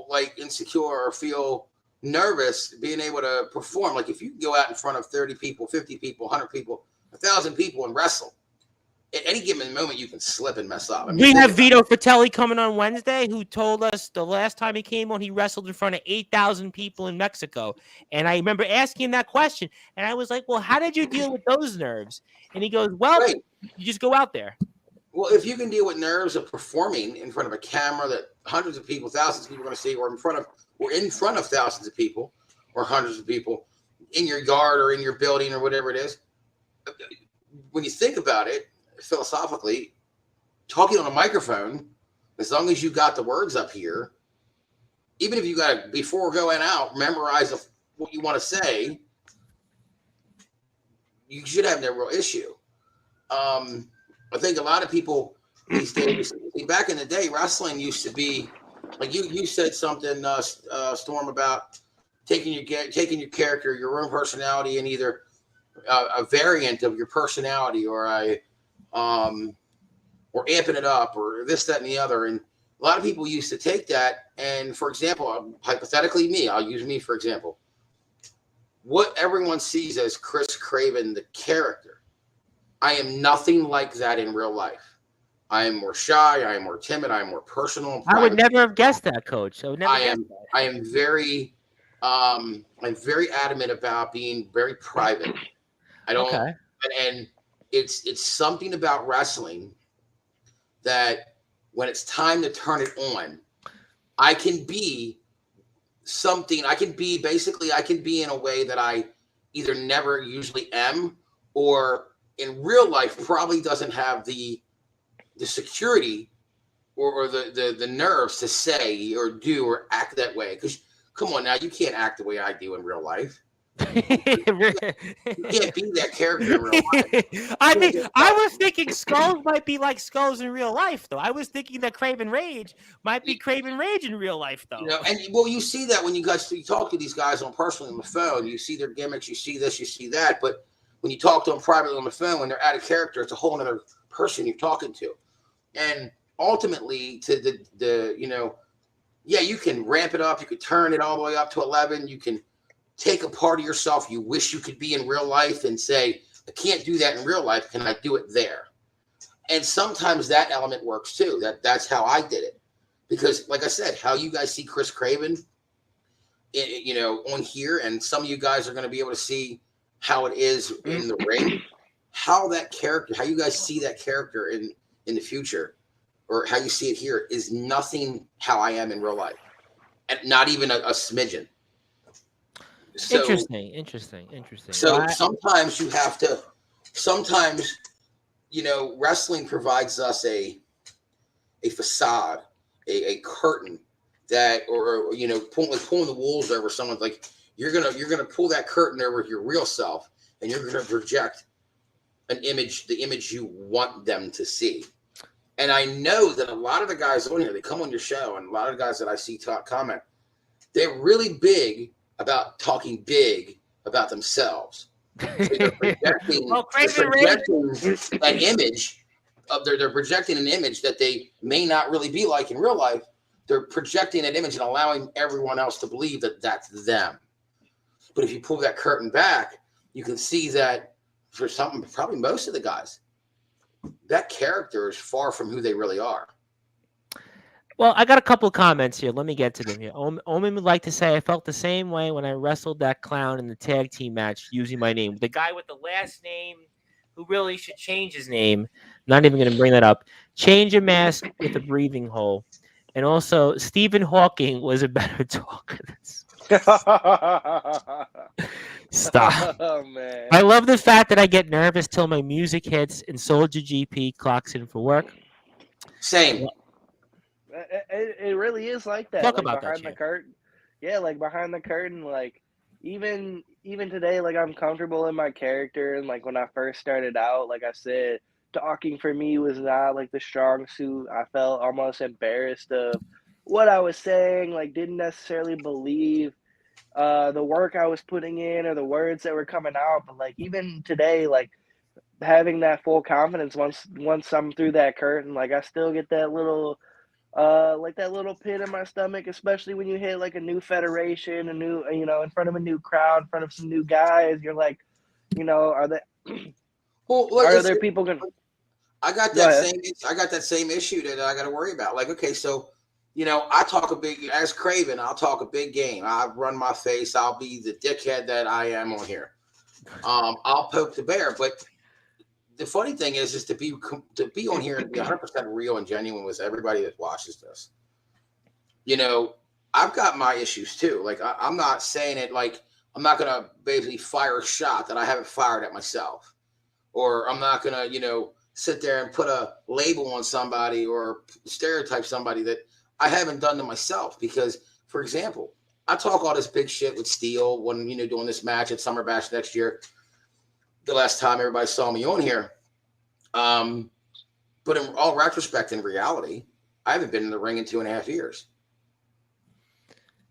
like insecure or feel nervous being able to perform. Like if you can go out in front of 30 people, 50 people, 100 people, 1,000 people and wrestle, at any given moment you can slip and mess up. We have Vito Fratelli coming on Wednesday, who told us the last time he came on, he wrestled in front of 8,000 people in Mexico. And I remember asking him that question, and I was like, well, how did you deal with those nerves? And he goes, well, you just go out there. Well, if you can deal with nerves of performing in front of a camera that hundreds of people, thousands of people are going to see, or in front of thousands of people or hundreds of people in your yard or in your building or whatever it is, when you think about it philosophically, talking on a microphone, as long as you got the words up here, even if you got to, before going out, memorize what you want to say, you should have no real issue. I think a lot of people these days, back in the day, wrestling used to be like you said something, Storm, about taking your character, your own personality, and either a variant of your personality or or amping it up or this, that, and the other. And a lot of people used to take that. And for example, hypothetically me, I'll use me for example. What everyone sees as Chris Craven, the character, I am nothing like that in real life. I am more shy. I am more timid. I am more personal and I would private. never have guessed that, Coach. I would never guess that. I am very, I'm very adamant about being very private. I don't, Okay. and it's something about wrestling that when it's time to turn it on, I can be something. I can be basically, I can be in a way that I either never usually am, or in real life probably doesn't have the security or the nerves to say or do or act that way. Because come on now, you can't act the way I do in real life. You can't be that character in real life. I mean, I was thinking Skulls might be like Skulls in real life, though. I was thinking that Craven Rage might be Craven Rage in real life, though. You know, and well, you see that when you talk to these guys on personally on the phone, you see their gimmicks, you see this, you see that. But when you talk to them privately on the phone, when they're out of character, it's a whole other person you're talking to. And ultimately, to the yeah, you can ramp it up, you could turn it all the way up to 11, you can take a part of yourself you wish you could be in real life and say, I can't do that in real life. Can I do it there? And sometimes that element works too. That's how I did it. Because like I said, how you guys see Chris Craven, on here, and some of you guys are going to be able to see how it is in the ring, how you guys see that character in the future, or how you see it here is nothing how I am in real life. And not even a smidgen. So, Interesting. So sometimes you have to. Sometimes, wrestling provides us a facade, a curtain that, or pulling the wolves over someone's like you're gonna pull that curtain over your real self, and you're gonna project an image, the image you want them to see. And I know that a lot of the guys on here, they come on your show, and a lot of the guys that I see comment, they're really big about talking big about themselves. So they're projecting, an image of they're projecting an image that they may not really be like in real life. They're projecting that image and allowing everyone else to believe that that's them. But if you pull that curtain back, you can see that for probably most of the guys, that character is far from who they really are. Well, I got a couple of comments here. Let me get to them here. Omen would like to say, I felt the same way when I wrestled that clown in the tag team match using my name. The guy with the last name who really should change his name. Not even going to bring that up. Change a mask with a breathing hole. And also, Stephen Hawking was a better talker. Stop. Oh, man. I love the fact that I get nervous till my music hits and Soldier GP clocks in for work. Same. It really is like that. Talk like about behind that, the curtain. Yeah, like behind the curtain, like even today, like I'm comfortable in my character, and like when I first started out, like I said, talking for me was not like the strong suit. I felt almost embarrassed of what I was saying, like didn't necessarily believe the work I was putting in or the words that were coming out. But like even today, like having that full confidence once I'm through that curtain, like I still get that little like that little pit in my stomach, especially when you hit like a new federation, a new, in front of a new crowd, in front of some new guys. You're like, are there people going? I got that same issue that I got to worry about. Like, okay, so I talk as Craven, I'll talk a big game. I run my face. I'll be the dickhead that I am on here. I'll poke the bear, but the funny thing is to be on here and be 100% real and genuine with everybody that watches this. I've got my issues too. Like I'm not saying it like I'm not gonna basically fire a shot that I haven't fired at myself, or I'm not gonna sit there and put a label on somebody or stereotype somebody that I haven't done to myself. Because, for example, I talk all this big shit with Steel when doing this match at Summer Bash next year. The last time everybody saw me on here. But in all retrospect, in reality, I haven't been in the ring in 2.5 years.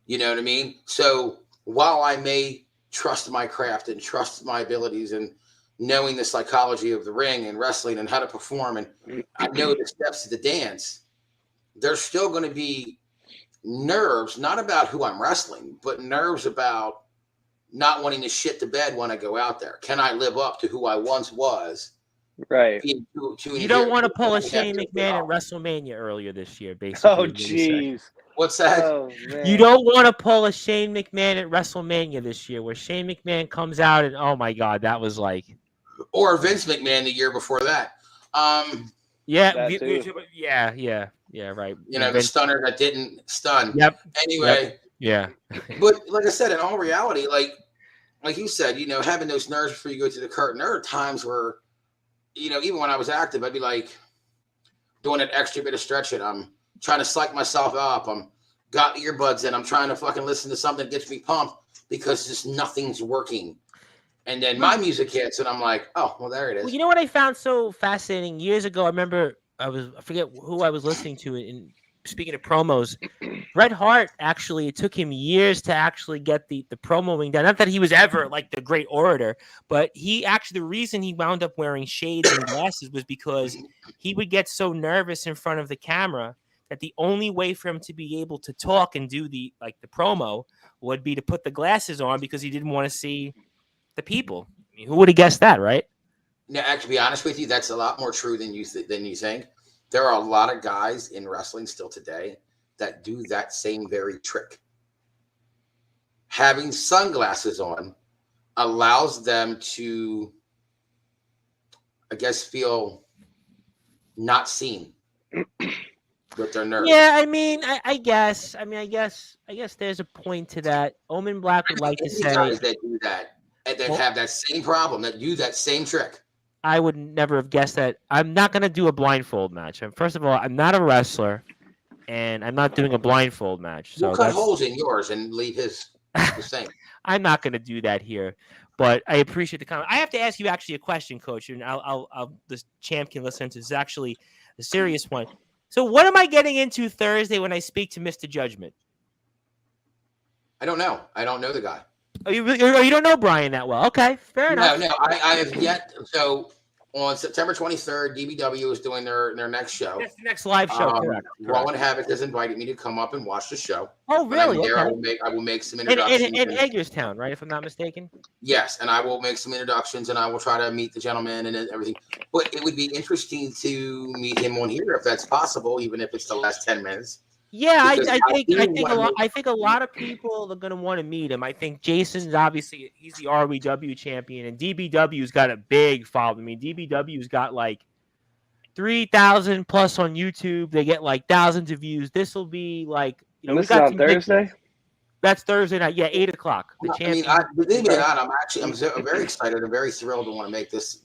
You know what I mean? So while I may trust my craft and trust my abilities and knowing the psychology of the ring and wrestling and how to perform, and I know the steps of the dance, there's still going to be nerves, not about who I'm wrestling, but nerves about not wanting to shit the bed when I go out there. Can I live up to who I once was Right. You don't want to pull a Shane McMahon at WrestleMania earlier this year, basically. Oh, jeez. What's that? Oh, man. You don't want to pull a Shane McMahon at WrestleMania this year, where Shane McMahon comes out and oh my God, that was like. Or Vince McMahon the year before that. Yeah, That too. yeah, right. You know, the stunner that didn't stun. Yep. Anyway. Yep. Yeah. But like I said, in all reality, like you said, you know, having those nerves before you go to the curtain, there are times where, you know, even when I was active, I'd be like doing an extra bit of stretching. I'm trying to psych myself up. I'm got earbuds in. I'm trying to fucking listen to something that gets me pumped because just nothing's working. And then my music hits, and I'm like, oh, well, there it is. Well, you know what I found so fascinating? Years ago, I remember I forget who I was listening to. In speaking of promos, Bret Hart actually, it took him years to actually get the promoing done. Not that he was ever like the great orator, but he actually, the reason he wound up wearing shades and glasses was because he would get so nervous in front of the camera that the only way for him to be able to talk and do the promo would be to put the glasses on because he didn't want to see the people. I mean, who would have guessed that, right? Now, actually, to be honest with you, that's a lot more true than you think. There are a lot of guys in wrestling still today that do that same very trick. Having sunglasses on allows them to, I guess, feel not seen with their nerves. Yeah, I mean, I guess there's a point to that. Omen Black would like to say guys that do that. And that have that same problem, that do that same trick. I would never have guessed that. I'm not going to do a blindfold match. First of all, I'm not a wrestler, and I'm not doing a blindfold match. So we'll cut holes in yours and leave his the same. I'm not going to do that here, but I appreciate the comment. I have to ask you actually a question, Coach, and I'll this champ can listen to. This is actually a serious one. So what am I getting into Thursday when I speak to Mr. Judgment? I don't know. I don't know the guy. Oh, you don't know Brian that well? Okay, fair enough. No, I have yet. So on September 23rd, DBW is doing their next show. That's the next live show. Correct. Raw and Havoc has invited me to come up and watch the show. Oh, really? There, okay. I will make some introductions. In Hagerstown, right? If I'm not mistaken. Yes, and I will make some introductions, and I will try to meet the gentleman and everything. But it would be interesting to meet him on here if that's possible, even if it's the last 10 minutes. Yeah, I think a lot of people are going to want to meet him. I think Jason's obviously he's the RWW champion, and DBW's got a big following. I mean, DBW's got like 3,000 plus on YouTube. They get like thousands of views. This will be like and this is on Thursday. That's Thursday night. Yeah, 8:00. Believe it or not, I'm very excited. I'm very thrilled to want to make this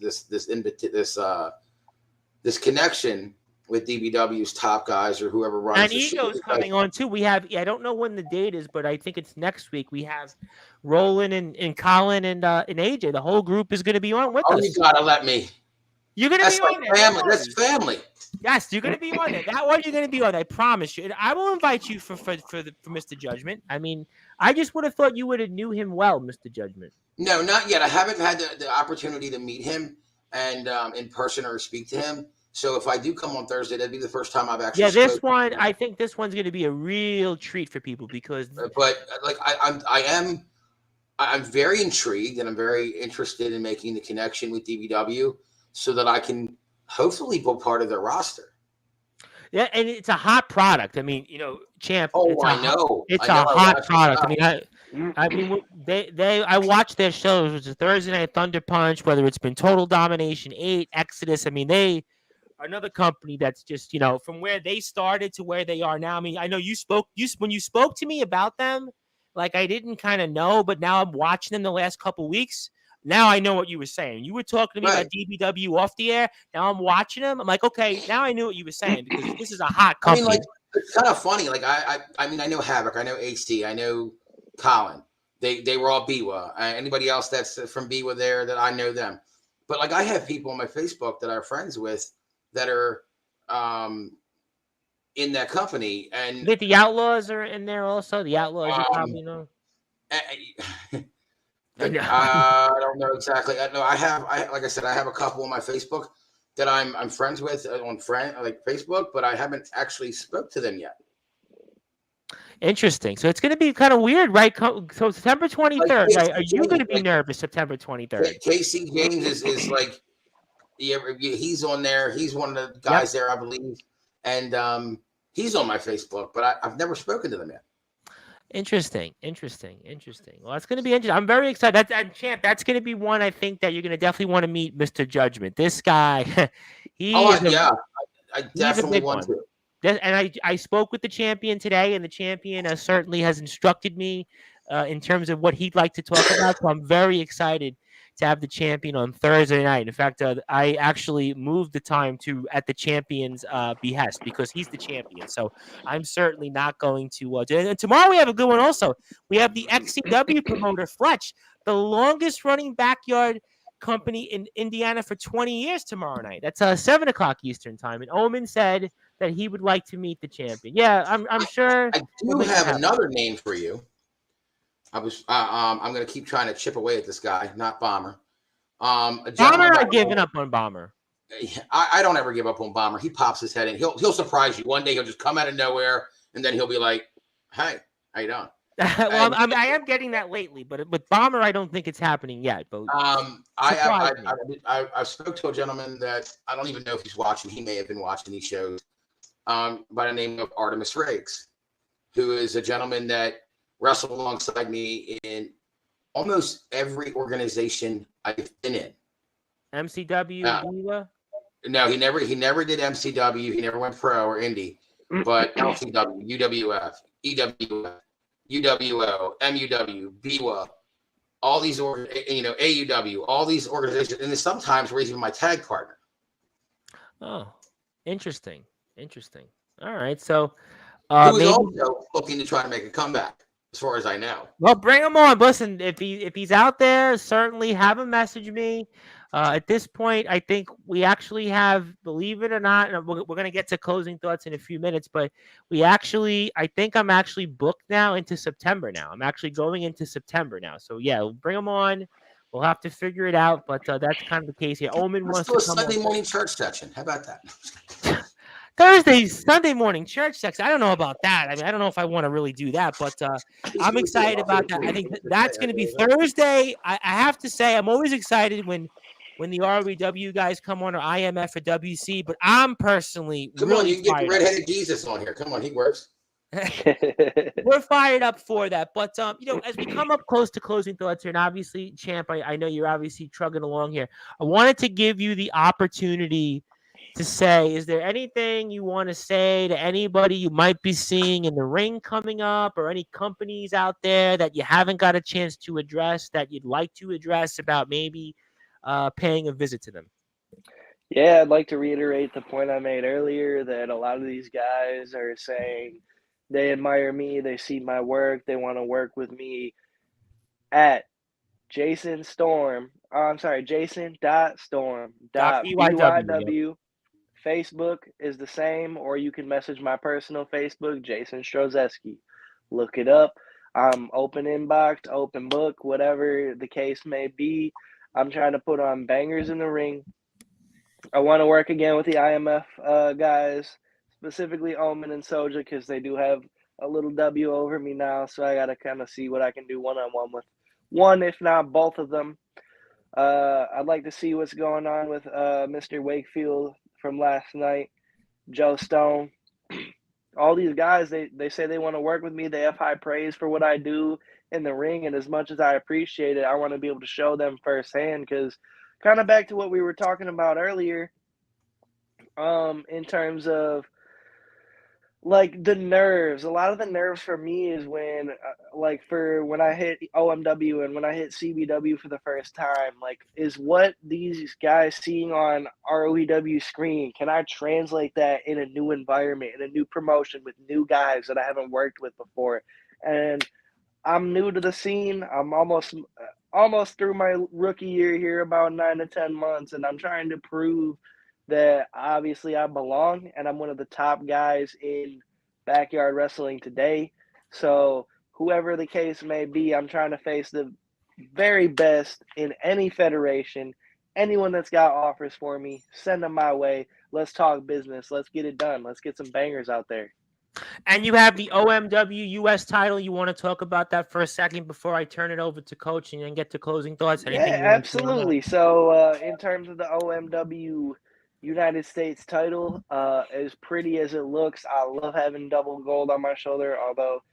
connection with DBW's top guys or whoever runs and the show. Ego's coming on too. We have I don't know when the date is, but I think it's next week. We have Roland and Colin and AJ. The whole group is going to be on with us. Oh, you gotta let me. You're going to be on there. Family. That's family. Yes, you're going to be on there. That one you're going to be on. I promise you. And I will invite you for Mr. Judgment. I mean, I just would have thought you would have knew him well, Mr. Judgment. No, not yet. I haven't had the opportunity to meet him and in person or speak to him. So if I do come on Thursday, that'd be the first time I've actually. Yeah, this one. I think this one's going to be a real treat for people because. But like I'm very intrigued and I'm very interested in making the connection with DBW so that I can hopefully be part of their roster. Yeah, and it's a hot product. I mean, Champ. Oh, I know. It's a hot product. I mean, I watched their shows. It's a Thursday Night Thunder Punch. Whether it's been Total Domination 8, Exodus. I mean, they. Another company that's just, from where they started to where they are now. I mean, I know when you spoke to me about them, like I didn't kind of know, but now I'm watching them the last couple of weeks. Now I know what you were saying. You were talking to me about DBW off the air. Now I'm watching them. I'm like, okay, now I knew what you were saying because this is a hot company. I mean, it's kind of funny. Like I mean, I know Havoc, I know HT, I know Colin. They were all Biwa. Anybody else that's from Biwa there that I know them. But like I have people on my Facebook that I'm friends with that are in that company, and the Outlaws are in there also. The Outlaws, you probably know. I don't know exactly. Like I said, I have a couple on my Facebook that I'm friends with on Facebook, but I haven't actually spoke to them yet. Interesting. So it's going to be kind of weird, right? So September 23rd, right? Are you going to be nervous September 23rd? Casey James is like. he's on there. He's one of the guys there, I believe, and he's on my Facebook, but I've never spoken to them yet. Interesting. Well, that's going to be interesting. I'm very excited. Champ, that's going to be one I think that you're going to definitely want to meet Mr. Judgment. This guy, I he's a definitely big want one. to. And I spoke with the champion today, and the champion certainly has instructed me in terms of what he'd like to talk about. So I'm very excited to have the champion on Thursday night. In fact, I actually moved the time to at the champion's behest because he's the champion. So I'm certainly not going to. And tomorrow we have a good one also. We have the XCW promoter, Fletch, the longest running backyard company in Indiana for 20 years tomorrow night. That's 7 o'clock Eastern time. And Omen said that he would like to meet the champion. Yeah, I'm sure. I do have another name for you. I'm going to keep trying to chip away at this guy, not Bomber. Bomber, I've given up on Bomber. I don't ever give up on Bomber. He pops his head in. He'll surprise you. One day he'll just come out of nowhere, and then he'll be like, "Hey, how you doing?" Well, I am getting that lately, but with Bomber, I don't think it's happening yet. But I spoke to a gentleman that I don't even know if he's watching. He may have been watching these shows. By the name of Artemis Riggs, who is a gentleman that wrestled alongside me in almost every organization I've been in. MCW, no, he never did MCW. He never went pro or indie, but LCW, UWF, EWF, UWO, MUW, BWA, all these AUW, all these organizations, and then sometimes we're even my tag partner. Oh, interesting. All right, so he was also looking to try to make a comeback, as far as I know. Well, bring him on. Listen, if he's out there, certainly have him message me. At this point, I think we actually have, believe it or not, and we're going to get to closing thoughts in a few minutes, but I think I'm actually booked now into September now. I'm actually going into September now. So, yeah, we'll bring him on. We'll have to figure it out, but that's kind of the case here. Omen wants to come Sunday morning church section. How about that? Sunday morning church sex. I don't know about that. I mean, I don't know if I want to really do that, but I'm excited about that. I think that's going to be Thursday. I have to say, I'm always excited when the RWW guys come on, or IMF or WC, but I'm personally Come really on, you can get the redheaded Jesus on here. Come on, he works. We're fired up for that. But, as we come up close to closing thoughts here, and obviously, Champ, I know you're obviously trugging along here. I wanted to give you the opportunity to say, is there anything you want to say to anybody you might be seeing in the ring coming up, or any companies out there that you haven't got a chance to address that you'd like to address about maybe paying a visit to them? Yeah, I'd like to reiterate the point I made earlier that a lot of these guys are saying they admire me, they see my work, they want to work with me at Jason.Storm. Jason.Storm.BYW. Facebook is the same, or you can message my personal Facebook, Jason Strozeski. Look it up. I'm open inbox, open book, whatever the case may be. I'm trying to put on bangers in the ring. I want to work again with the IMF guys, specifically Omen and Soja, because they do have a little W over me now. So I got to kind of see what I can do one-on-one with one, if not both of them. I'd like to see what's going on with Mr. Wakefield from last night, Joe Stone. All these guys, they say they want to work with me. They have high praise for what I do in the ring. And as much as I appreciate it, I want to be able to show them firsthand, because kind of back to what we were talking about earlier, in terms of like the nerves. A lot of the nerves for me is when when I hit OMW and when I hit CBW for the first time, like, is what these guys seeing on ROEW screen, can I translate that in a new environment, in a new promotion with new guys that I haven't worked with before? And I'm new to the scene. I'm almost through my rookie year here, about 9 to 10 months, and I'm trying to prove that obviously I belong, and I'm one of the top guys in backyard wrestling today. So whoever the case may be, I'm trying to face the very best in any federation. Anyone that's got offers for me, send them my way. Let's talk business. Let's get it done. Let's get some bangers out there. And you have the OMW US title. You want to talk about that for a second before I turn it over to coach and then get to closing thoughts? Anything Yeah, you want to say on that? absolutely. So, in terms of the OMW United States title, as pretty as it looks, I love having double gold on my shoulder. Although,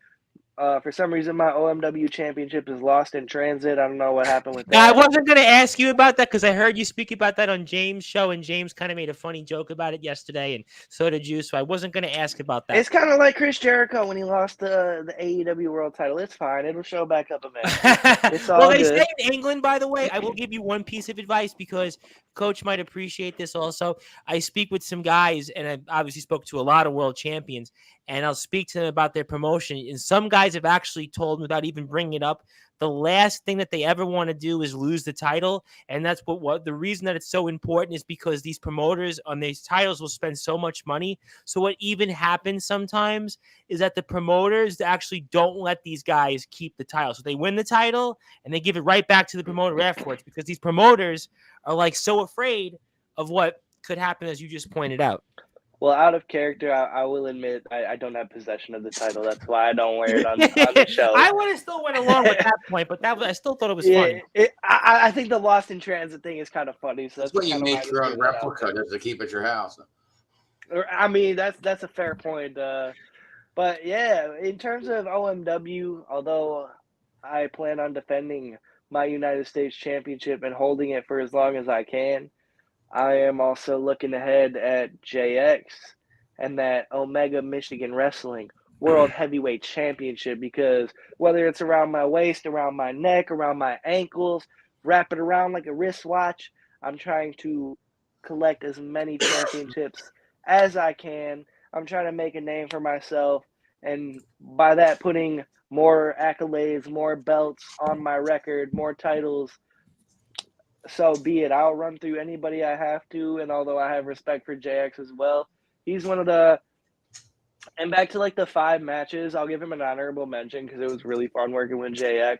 for some reason, my OMW championship is lost in transit. I don't know what happened with Now, I that. wasn't going to ask you about that because I heard you speak about that on James' show, and James kind of made a funny joke about it yesterday, and so did you. So I wasn't going to ask about that. It's kind of like Chris Jericho when he lost the AEW World Title. It's fine. It'll show back up eventually. It's Well, all they good. say in England, by the way, I will give you one piece of advice because Coach might appreciate this also. I speak with some guys, and I obviously spoke to a lot of world champions, and I'll speak to them about their promotion. And some guys have actually told me, without even bringing it up, the last thing that they ever want to do is lose the title. And that's what the reason that it's so important is because these promoters on these titles will spend so much money. So what even happens sometimes is that the promoters actually don't let these guys keep the title. So they win the title and they give it right back to the promoter afterwards because these promoters are like so afraid of what could happen, as you just pointed out. Well, out of character, I will admit I don't have possession of the title. That's why I don't wear it on the show. I would have still went along with that point, but I still thought it was Yeah, funny. I think the lost in transit thing is kind of funny. So That's that's when you kind of why I make just your own threw that out replica just to keep at your house. there. I mean, that's a fair point. But yeah, in terms of OMW, although I plan on defending my United States Championship and holding it for as long as I can, I am also looking ahead at JX and that Omega Michigan Wrestling World Heavyweight Championship because whether it's around my waist, around my neck, around my ankles, wrap it around like a wristwatch, I'm trying to collect as many championships as I can. I'm trying to make a name for myself, and by that, putting more accolades, more belts on my record, more titles, so be it. I'll run through anybody I have to, and although I have respect for JX as well, he's one of the. And back to like the 5 matches, I'll give him an honorable mention because it was really fun working with JX,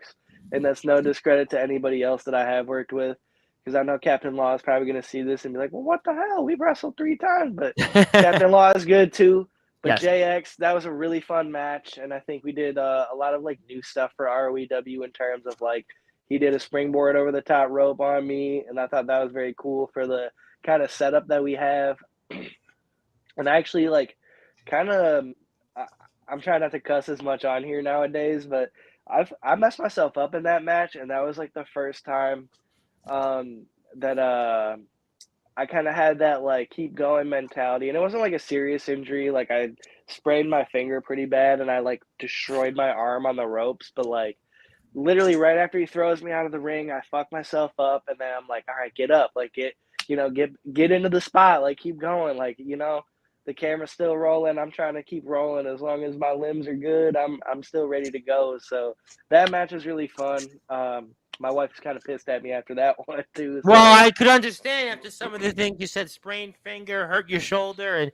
and that's no discredit to anybody else that I have worked with, because I know Captain Law is probably going to see this and be like, "Well, what the hell? We've wrestled 3 times," but Captain Law is good too. But Yes. JX, that was a really fun match, and I think we did a lot of like new stuff for ROEW in terms of like he did a springboard over the top rope on me, and I thought that was very cool for the kind of setup that we have. And I actually like kind of I'm trying not to cuss as much on here nowadays, but I messed myself up in that match, and that was like the first time that I kind of had that like keep going mentality, and it wasn't like a serious injury. Like I sprained my finger pretty bad, and I like destroyed my arm on the ropes. But like literally right after he throws me out of the ring, I fuck myself up, and then I'm like, all right, get up, like get into the spot, like keep going, like the camera's still rolling. I'm trying to keep rolling as long as my limbs are good. I'm still ready to go. So that match was really fun. My wife's kind of pissed at me after that one too. So. Well, I could understand after some of the things you said, sprained finger, hurt your shoulder, and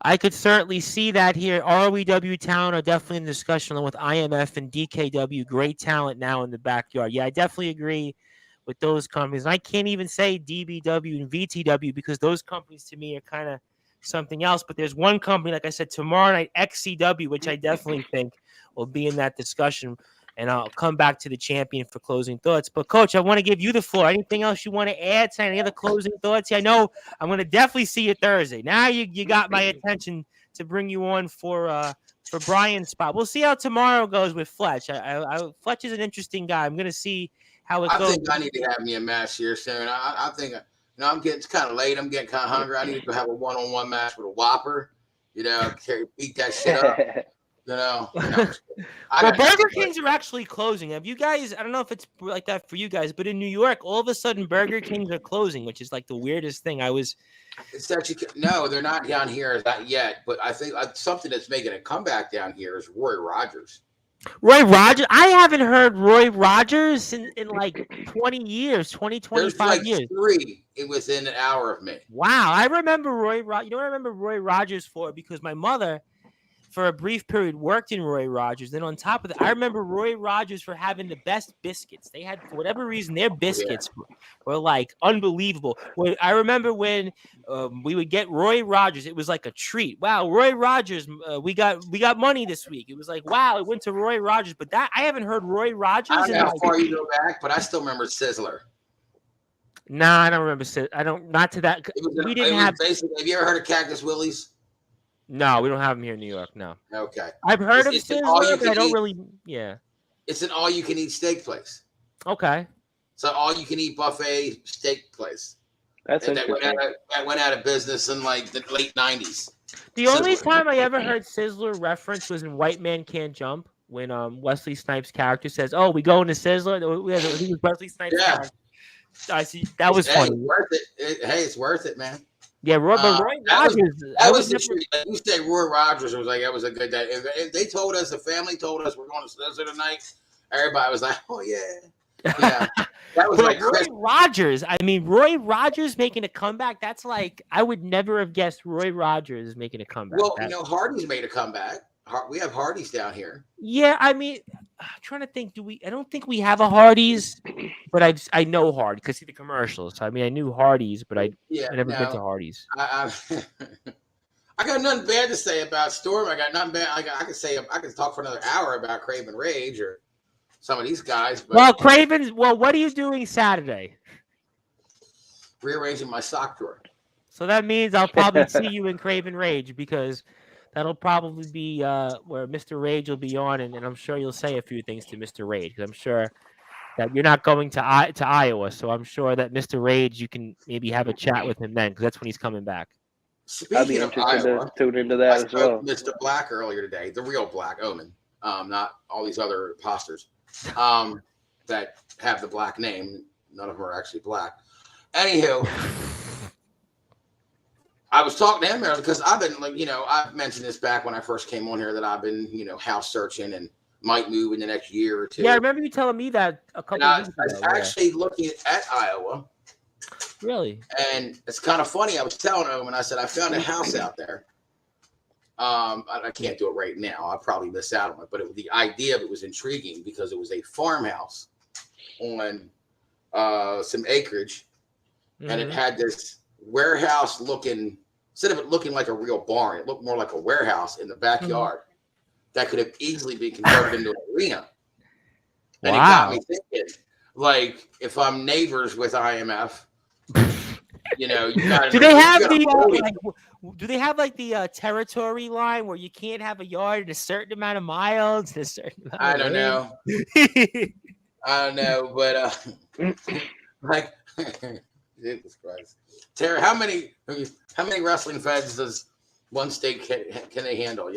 I could certainly see that here. ROEW talent are definitely in discussion along with IMF and DKW. Great talent now in the backyard. Yeah, I definitely agree with those companies. And I can't even say DBW and VTW because those companies to me are kind of something else. But there's one company, like I said, tomorrow night, XCW, which I definitely think will be in that discussion. And I'll come back to the champion for closing thoughts. But, Coach, I want to give you the floor. Anything else you want to add to any other closing thoughts? Yeah, I know I'm going to definitely see you Thursday. Now you got my attention to bring you on for Brian's spot. We'll see how tomorrow goes with Fletch. Fletch is an interesting guy. I'm going to see how it goes. I think I need to have me a match here soon. I think I'm getting, it's kind of late. I'm getting kind of hungry. I need to go have a one-on-one match with a Whopper. Beat that shit up. Well, Burger Kings are actually closing. Have you guys? I don't know if it's like that for you guys, but in New York, all of a sudden, Burger Kings are closing, which is like the weirdest thing. It's actually no, they're not down here not yet. But I think something that's making a comeback down here is Roy Rogers. Roy Rogers? I haven't heard Roy Rogers in like 20 years, 25 There's like years. 3 within an hour of me. Wow, I remember Roy. You know what I remember Roy Rogers for? Because my mother for a brief period worked in Roy Rogers. Then on top of that, I remember Roy Rogers for having the best biscuits. They had, for whatever reason, their biscuits were like unbelievable. I remember when we would get Roy Rogers, it was like a treat. Wow, Roy Rogers, we got money this week. It was like, wow, it went to Roy Rogers. But that I haven't heard Roy Rogers. I don't know how far you go back, but I still remember Sizzler. Nah, I don't remember. I don't. Not to that. We didn't have. Basically, have you ever heard of Cactus Willie's? No, we don't have them here in New York. No. Okay. I've heard of Sizzler, but I don't really. Yeah. It's an all-you-can-eat steak place. Okay. So all-you-can-eat buffet steak place. That's interesting. That went out of business in like the late '90s. The only time I ever heard Sizzler reference was in White Man Can't Jump, when Wesley Snipes' character says, "Oh, we go into Sizzler." I think it was Wesley Snipes' character. I see. That was funny. It's worth it. It's worth it, man. Yeah, Roy Rogers. That was the treat. Like you said, Roy Rogers was like, that was a good day. If they told us, the family told us we're going to Sizzler tonight, everybody was like, oh, yeah. Yeah. That was like Roy Rogers. I mean, Roy Rogers making a comeback. That's like, I would never have guessed Roy Rogers is making a comeback. Well, Hardee's made a comeback. We have Hardee's down here. Yeah, I mean, I'm trying to think. I don't think we have a Hardee's, but I know Hardee's because see the commercials. So, I mean, I knew Hardee's, but I never been to Hardee's. I got nothing bad to say about Storm. I got nothing bad. I could talk for another hour about Craven Rage or some of these guys. But well, Craven's. Well, what are you doing Saturday? Rearranging my sock drawer. So that means I'll probably see you in Craven Rage because that'll probably be where Mr. Rage will be on, and I'm sure you'll say a few things to Mr. Rage. I'm sure that you're not going to Iowa, so I'm sure that Mr. Rage, you can maybe have a chat with him then, because that's when he's coming back. I'd be interested to tune into that as well. Mr. Black earlier today, the real Black Omen, not all these other imposters that have the black name. None of them are actually black. Anywho. I was talking to him because I've been like, I've mentioned this back when I first came on here that I've been, house searching and might move in the next year or two. Yeah, I remember you telling me that a couple of weeks ago. I was actually looking at Iowa. Really? And it's kind of funny. I was telling him, and I said, I found a house out there. I can't do it right now. I'll probably miss out on it. But the idea of it was intriguing because it was a farmhouse on some acreage. Mm-hmm. And it had this warehouse looking, instead of it looking like a real barn, it looked more like a warehouse in the backyard that could have easily been converted into an arena. And it got me thinking, like, if I'm neighbors with IMF, you gotta do they have do they have like the territory line where you can't have a yard in a certain amount of miles? I don't know. I don't know, but like Jesus Christ. Tara, how many wrestling fans does one state can they handle?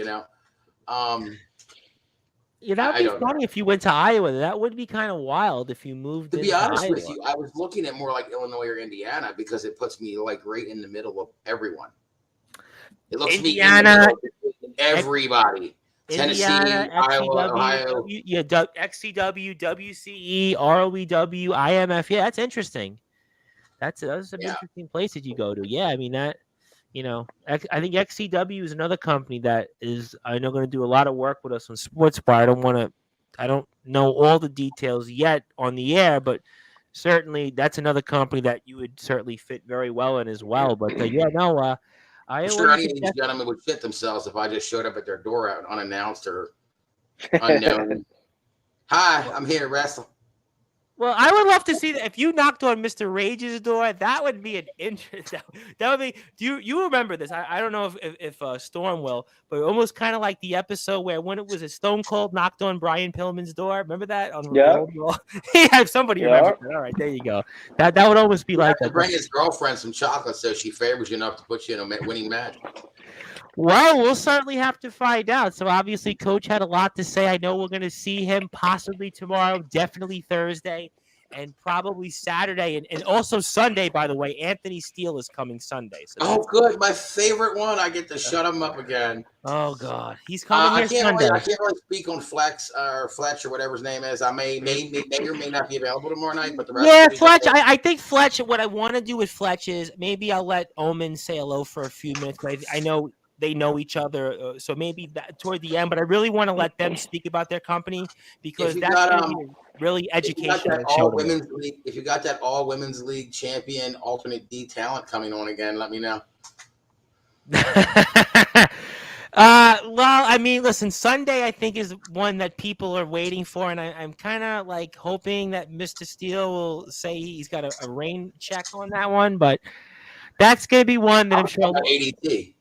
That'd be funny if you went to Iowa. That would be kind of wild if you moved. To be honest with you, I was looking at more like Illinois or Indiana because it puts me like right in the middle of everyone. It looks Indiana, everybody. Tennessee, Iowa, Ohio. Yeah, XCW, WCE, ROEW, IMF. Yeah, that's interesting. Those are some interesting places you go to. Yeah, I mean that. I think XCW is another company that is, I know, going to do a lot of work with us on Sportswire. I don't know all the details yet on the air, but certainly that's another company that you would certainly fit very well in as well. But I'm sure any of these gentlemen would shit themselves if I just showed up at their door out unannounced or unknown. Hi, I'm here to wrestle. Well, I would love to see that if you knocked on Mr. Rage's door. That would be an interest. That would be. Do you remember this? I don't know if Storm will, but almost kind of like the episode where when it was a Stone Cold knocked on Brian Pillman's door. Remember that? Yeah. Yeah. Somebody remembers that. All right, there you go. That would almost be like bring his girlfriend some chocolate so she favors you enough to put you in a winning match. Well, we'll certainly have to find out. So obviously, Coach had a lot to say. I know we're going to see him possibly tomorrow, definitely Thursday, and probably Saturday, and also Sunday, by the way. Anthony Steele is coming Sunday. So good. My favorite one. I get to shut him up again. Oh, God. He's coming here Sunday. I can't really speak on Fletch or whatever his name is. I may or may not be available tomorrow night, but the rest Fletch. I think Fletch, what I want to do with Fletch is maybe I'll let Omen say hello for a few minutes. But I know they know each other. So maybe that toward the end, but I really want to let them speak about their company If because you that's got going to be a really educational show to me. if you got that all women's league champion alternate D talent coming on again, let me know. Well, I mean, listen, Sunday I think is one that people are waiting for, and I'm kind of like hoping that Mr. Steele will say he's got a rain check on that one, but that's gonna be one that I'm sure. ADT.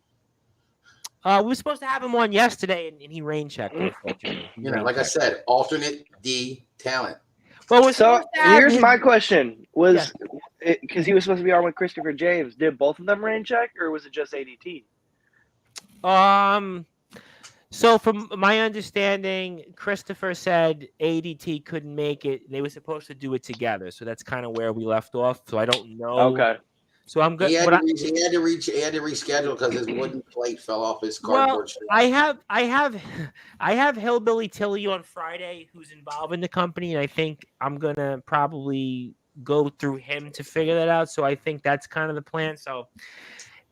We were supposed to have him on yesterday, and he rain checked. Unfortunately, Like I said, alternate D talent. Well, so here's my question: was yes. because he was supposed to be on with Christopher James? Did both of them rain check, or was it just ADT? So from my understanding, Christopher said ADT couldn't make it. They were supposed to do it together, so that's kind of where we left off. So I don't know. Okay. So I'm good. He had to reschedule because his wooden plate fell off his cardboard. Well, I have Hillbilly Tilly on Friday, who's involved in the company, and I think I'm gonna probably go through him to figure that out. So I think that's kind of the plan. So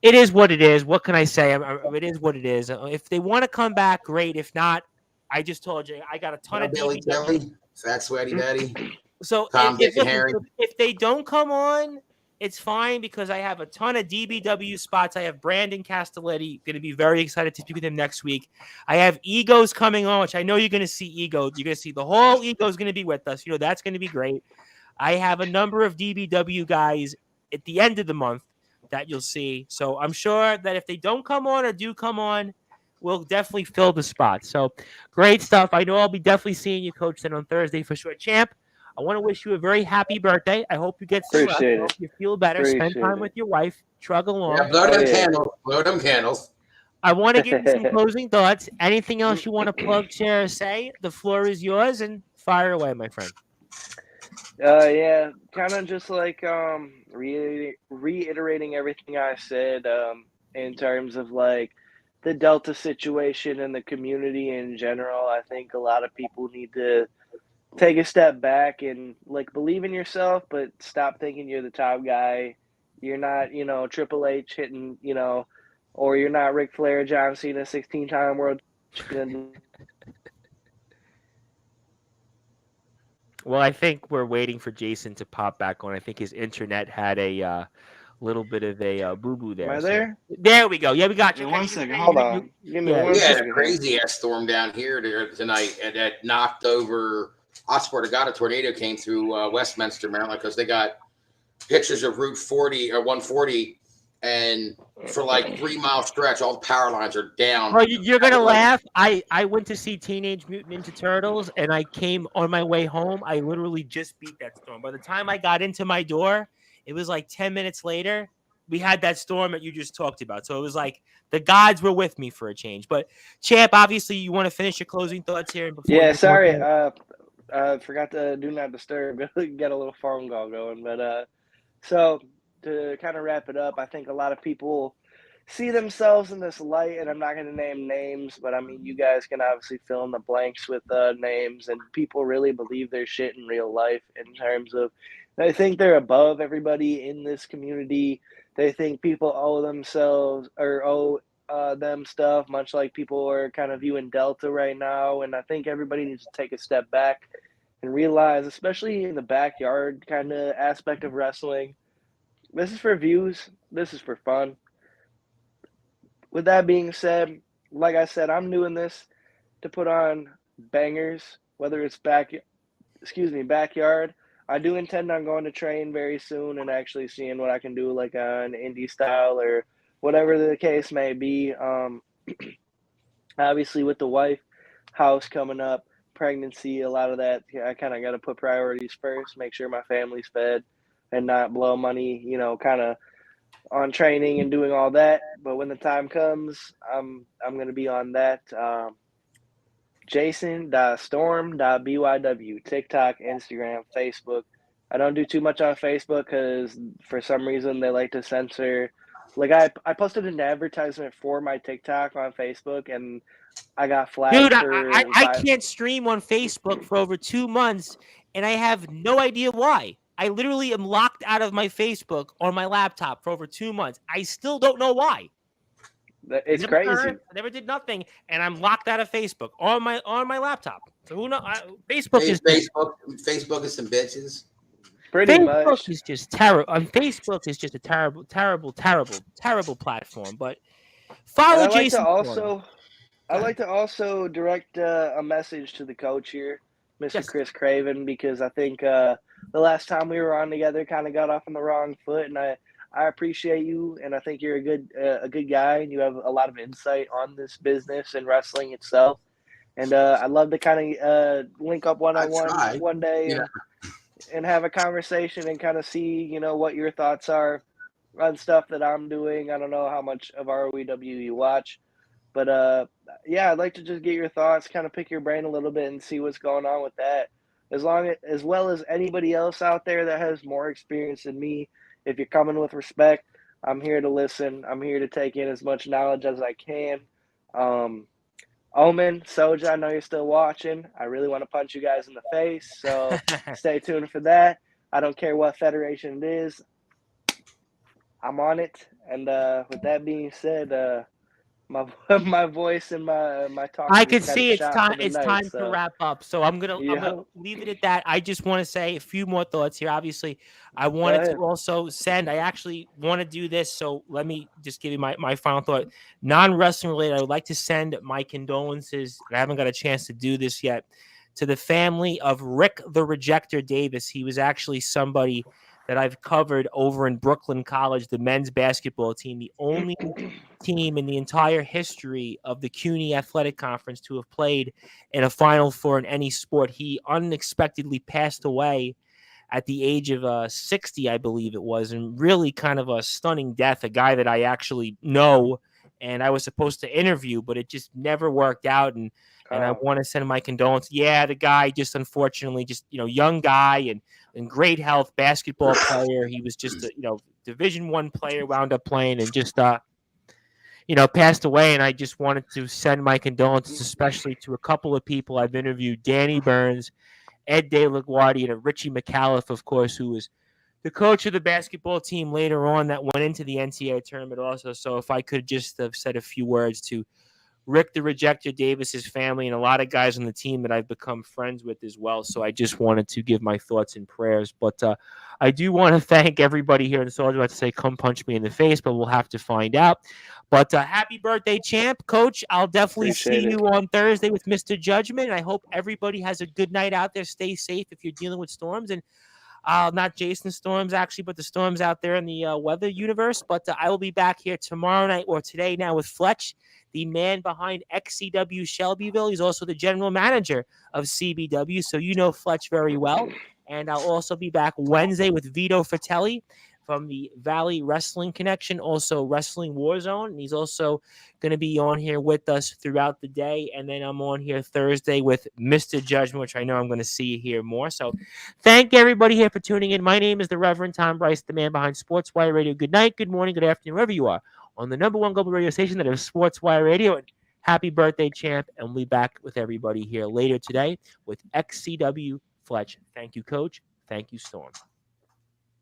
it is what it is. What can I say? It is what it is. If they want to come back, great. If not, I just told you I got a ton of Billy Tilly, Fat Sweaty Daddy. So if they don't come on, it's fine because I have a ton of DBW spots. I have Brandon Castelletti, going to be very excited to speak with him next week. I have Egos coming on, which I know you're going to see Ego. You're going to see the whole Ego is going to be with us. That's going to be great. I have a number of DBW guys at the end of the month that you'll see. So I'm sure that if they don't come on or do come on, we'll definitely fill the spot. So great stuff. I know I'll be definitely seeing you, Coach, then on Thursday for sure. Champ, I want to wish you a very happy birthday. I hope you get some rest. I hope you feel better. Spend time with your wife. Trug along. Yeah, blow them candles. Blow them candles. I want to give you some closing thoughts. Anything else you want to plug, share, or say? The floor is yours, and fire away, my friend. Yeah, kind of just like reiterating everything I said in terms of like the Delta situation and the community in general. I think a lot of people need to take a step back and like believe in yourself, but stop thinking you're the top guy. You're not, Triple H hitting, or you're not Ric Flair, John Cena, 16-time world champion. Well, I think we're waiting for Jason to pop back on. I think his internet had a little bit of a boo-boo there. Am I there? So, there we go. Yeah, we got you. One second. Hold on. Give me 1 second. Yeah, crazy-ass storm down here tonight that knocked over – I swear to God, a tornado came through Westminster, Maryland, because they got pictures of Route 40 or 140, and for like 3-mile stretch, all the power lines are down. Oh, you're gonna laugh. I went to see Teenage Mutant Ninja Turtles, and I came on my way home. I literally just beat that storm. By the time I got into my door, it was like 10 minutes later. We had that storm that you just talked about. So it was like the gods were with me for a change. But Champ, obviously, you want to finish your closing thoughts here. Yeah, sorry. Forgot to do not disturb. Get a little phone call going. But so to kind of wrap it up, I think a lot of people see themselves in this light, and I'm not going to name names, but I mean, you guys can obviously fill in the blanks with names, and people really believe their shit in real life in terms of they think they're above everybody in this community. They think people owe themselves or owe them stuff, much like people are kind of viewing Delta right now. And I think everybody needs to take a step back and realize, especially in the backyard kind of aspect of wrestling, this is for views. This is for fun. With that being said, like I said, I'm doing this to put on bangers, whether it's backyard. I do intend on going to train very soon and actually seeing what I can do, like an indie style or whatever the case may be. Obviously, with the wife, house coming up, pregnancy, a lot of that, I kind of got to put priorities first, make sure my family's fed and not blow money, kind of on training and doing all that. But when the time comes, I'm going to be on that. Jason.storm.byw, TikTok, Instagram, Facebook. I don't do too much on Facebook because for some reason they like to censor. Like I posted an advertisement for my TikTok on Facebook and I got flagged. Dude, I can't stream on Facebook for over 2 months and I have no idea why. I literally am locked out of my Facebook on my laptop for over 2 months. I still don't know why. It's never crazy. I never did nothing, and I'm locked out of Facebook on my laptop. So who knows? Facebook is Facebook is some bitches. Pretty Facebook much. is just terrible. Facebook is just a terrible, terrible, terrible, terrible platform. But And follow I like to Jason Storm. also direct a message to the coach here, Mr. Yes. Chris Craven, because I think the last time we were on together kind of got off on the wrong foot, and I appreciate you, and I think you're a good guy, and you have a lot of insight on this business and wrestling itself. And I'd love to kind of link up one I on one try. one day Yeah. and have a conversation and kind of see what your thoughts are on stuff that I'm doing. I don't know how much of ROEW you watch, but yeah, I'd like to just get your thoughts, kind of pick your brain a little bit, and see what's going on with that. As well as anybody else out there that has more experience than me, if you're coming with respect, I'm here to listen. I'm here to take in as much knowledge as I can. Omen, Soja, I know you're still watching. I really want to punch you guys in the face, so stay tuned for that. I don't care what federation it is. I'm on it. And with that being said, my voice and my talking I is can kind of see it's shot time. for the It's night. time to So wrap up. So I'm gonna yeah, leave it at that. I just want to say a few more thoughts here. Obviously, I go wanted ahead. to also send. I actually want to do this. So let me just give you my final thought. Non-wrestling related. I would like to send my condolences. I haven't got a chance to do this yet to the family of Rick the Rejector Davis. He was actually somebody that I've covered over in Brooklyn College, the men's basketball team, the only team in the entire history of the CUNY Athletic Conference to have played in a Final Four in any sport. He unexpectedly passed away at the age of 60, I believe it was, and really kind of a stunning death. A guy that I actually know and I was supposed to interview, but it just never worked out. And I want to send my condolences. Yeah, the guy just unfortunately just young guy and in great health, basketball player. He was just a Division I player, wound up playing and just passed away. And I just wanted to send my condolences, especially to a couple of people I've interviewed: Danny Burns, Ed De La Guardia, and Richie McAuliffe, of course, who was the coach of the basketball team later on that went into the NCAA tournament also. So if I could just have said a few words to Rick the Rejector Davis's family and a lot of guys on the team that I've become friends with as well. So I just wanted to give my thoughts and prayers. But I do want to thank everybody here in the Soldier. I was about to say, come punch me in the face, but we'll have to find out. But happy birthday, champ, Coach. I'll definitely Appreciate see it. you on Thursday with Mr. Judgment. I hope everybody has a good night out there. Stay safe if you're dealing with storms. And not Jason Storms, actually, but the storms out there in the weather universe. But I will be back here tomorrow night or today now with Fletch, the man behind XCW Shelbyville. He's also the general manager of CBW, so you know Fletch very well. And I'll also be back Wednesday with Vito Fratelli from the Valley Wrestling Connection, also Wrestling Warzone. And he's also going to be on here with us throughout the day. And then I'm on here Thursday with Mr. Judgment, which I know I'm going to see here more. So thank everybody here for tuning in. My name is the Reverend Tom Bryce, the man behind Sportswire Radio. Good night, good morning, good afternoon, wherever you are on the #1 global radio station that is Sportswire Radio. And happy birthday, champ. And we'll be back with everybody here later today with XCW Fletch. Thank you, Coach. Thank you, Storm.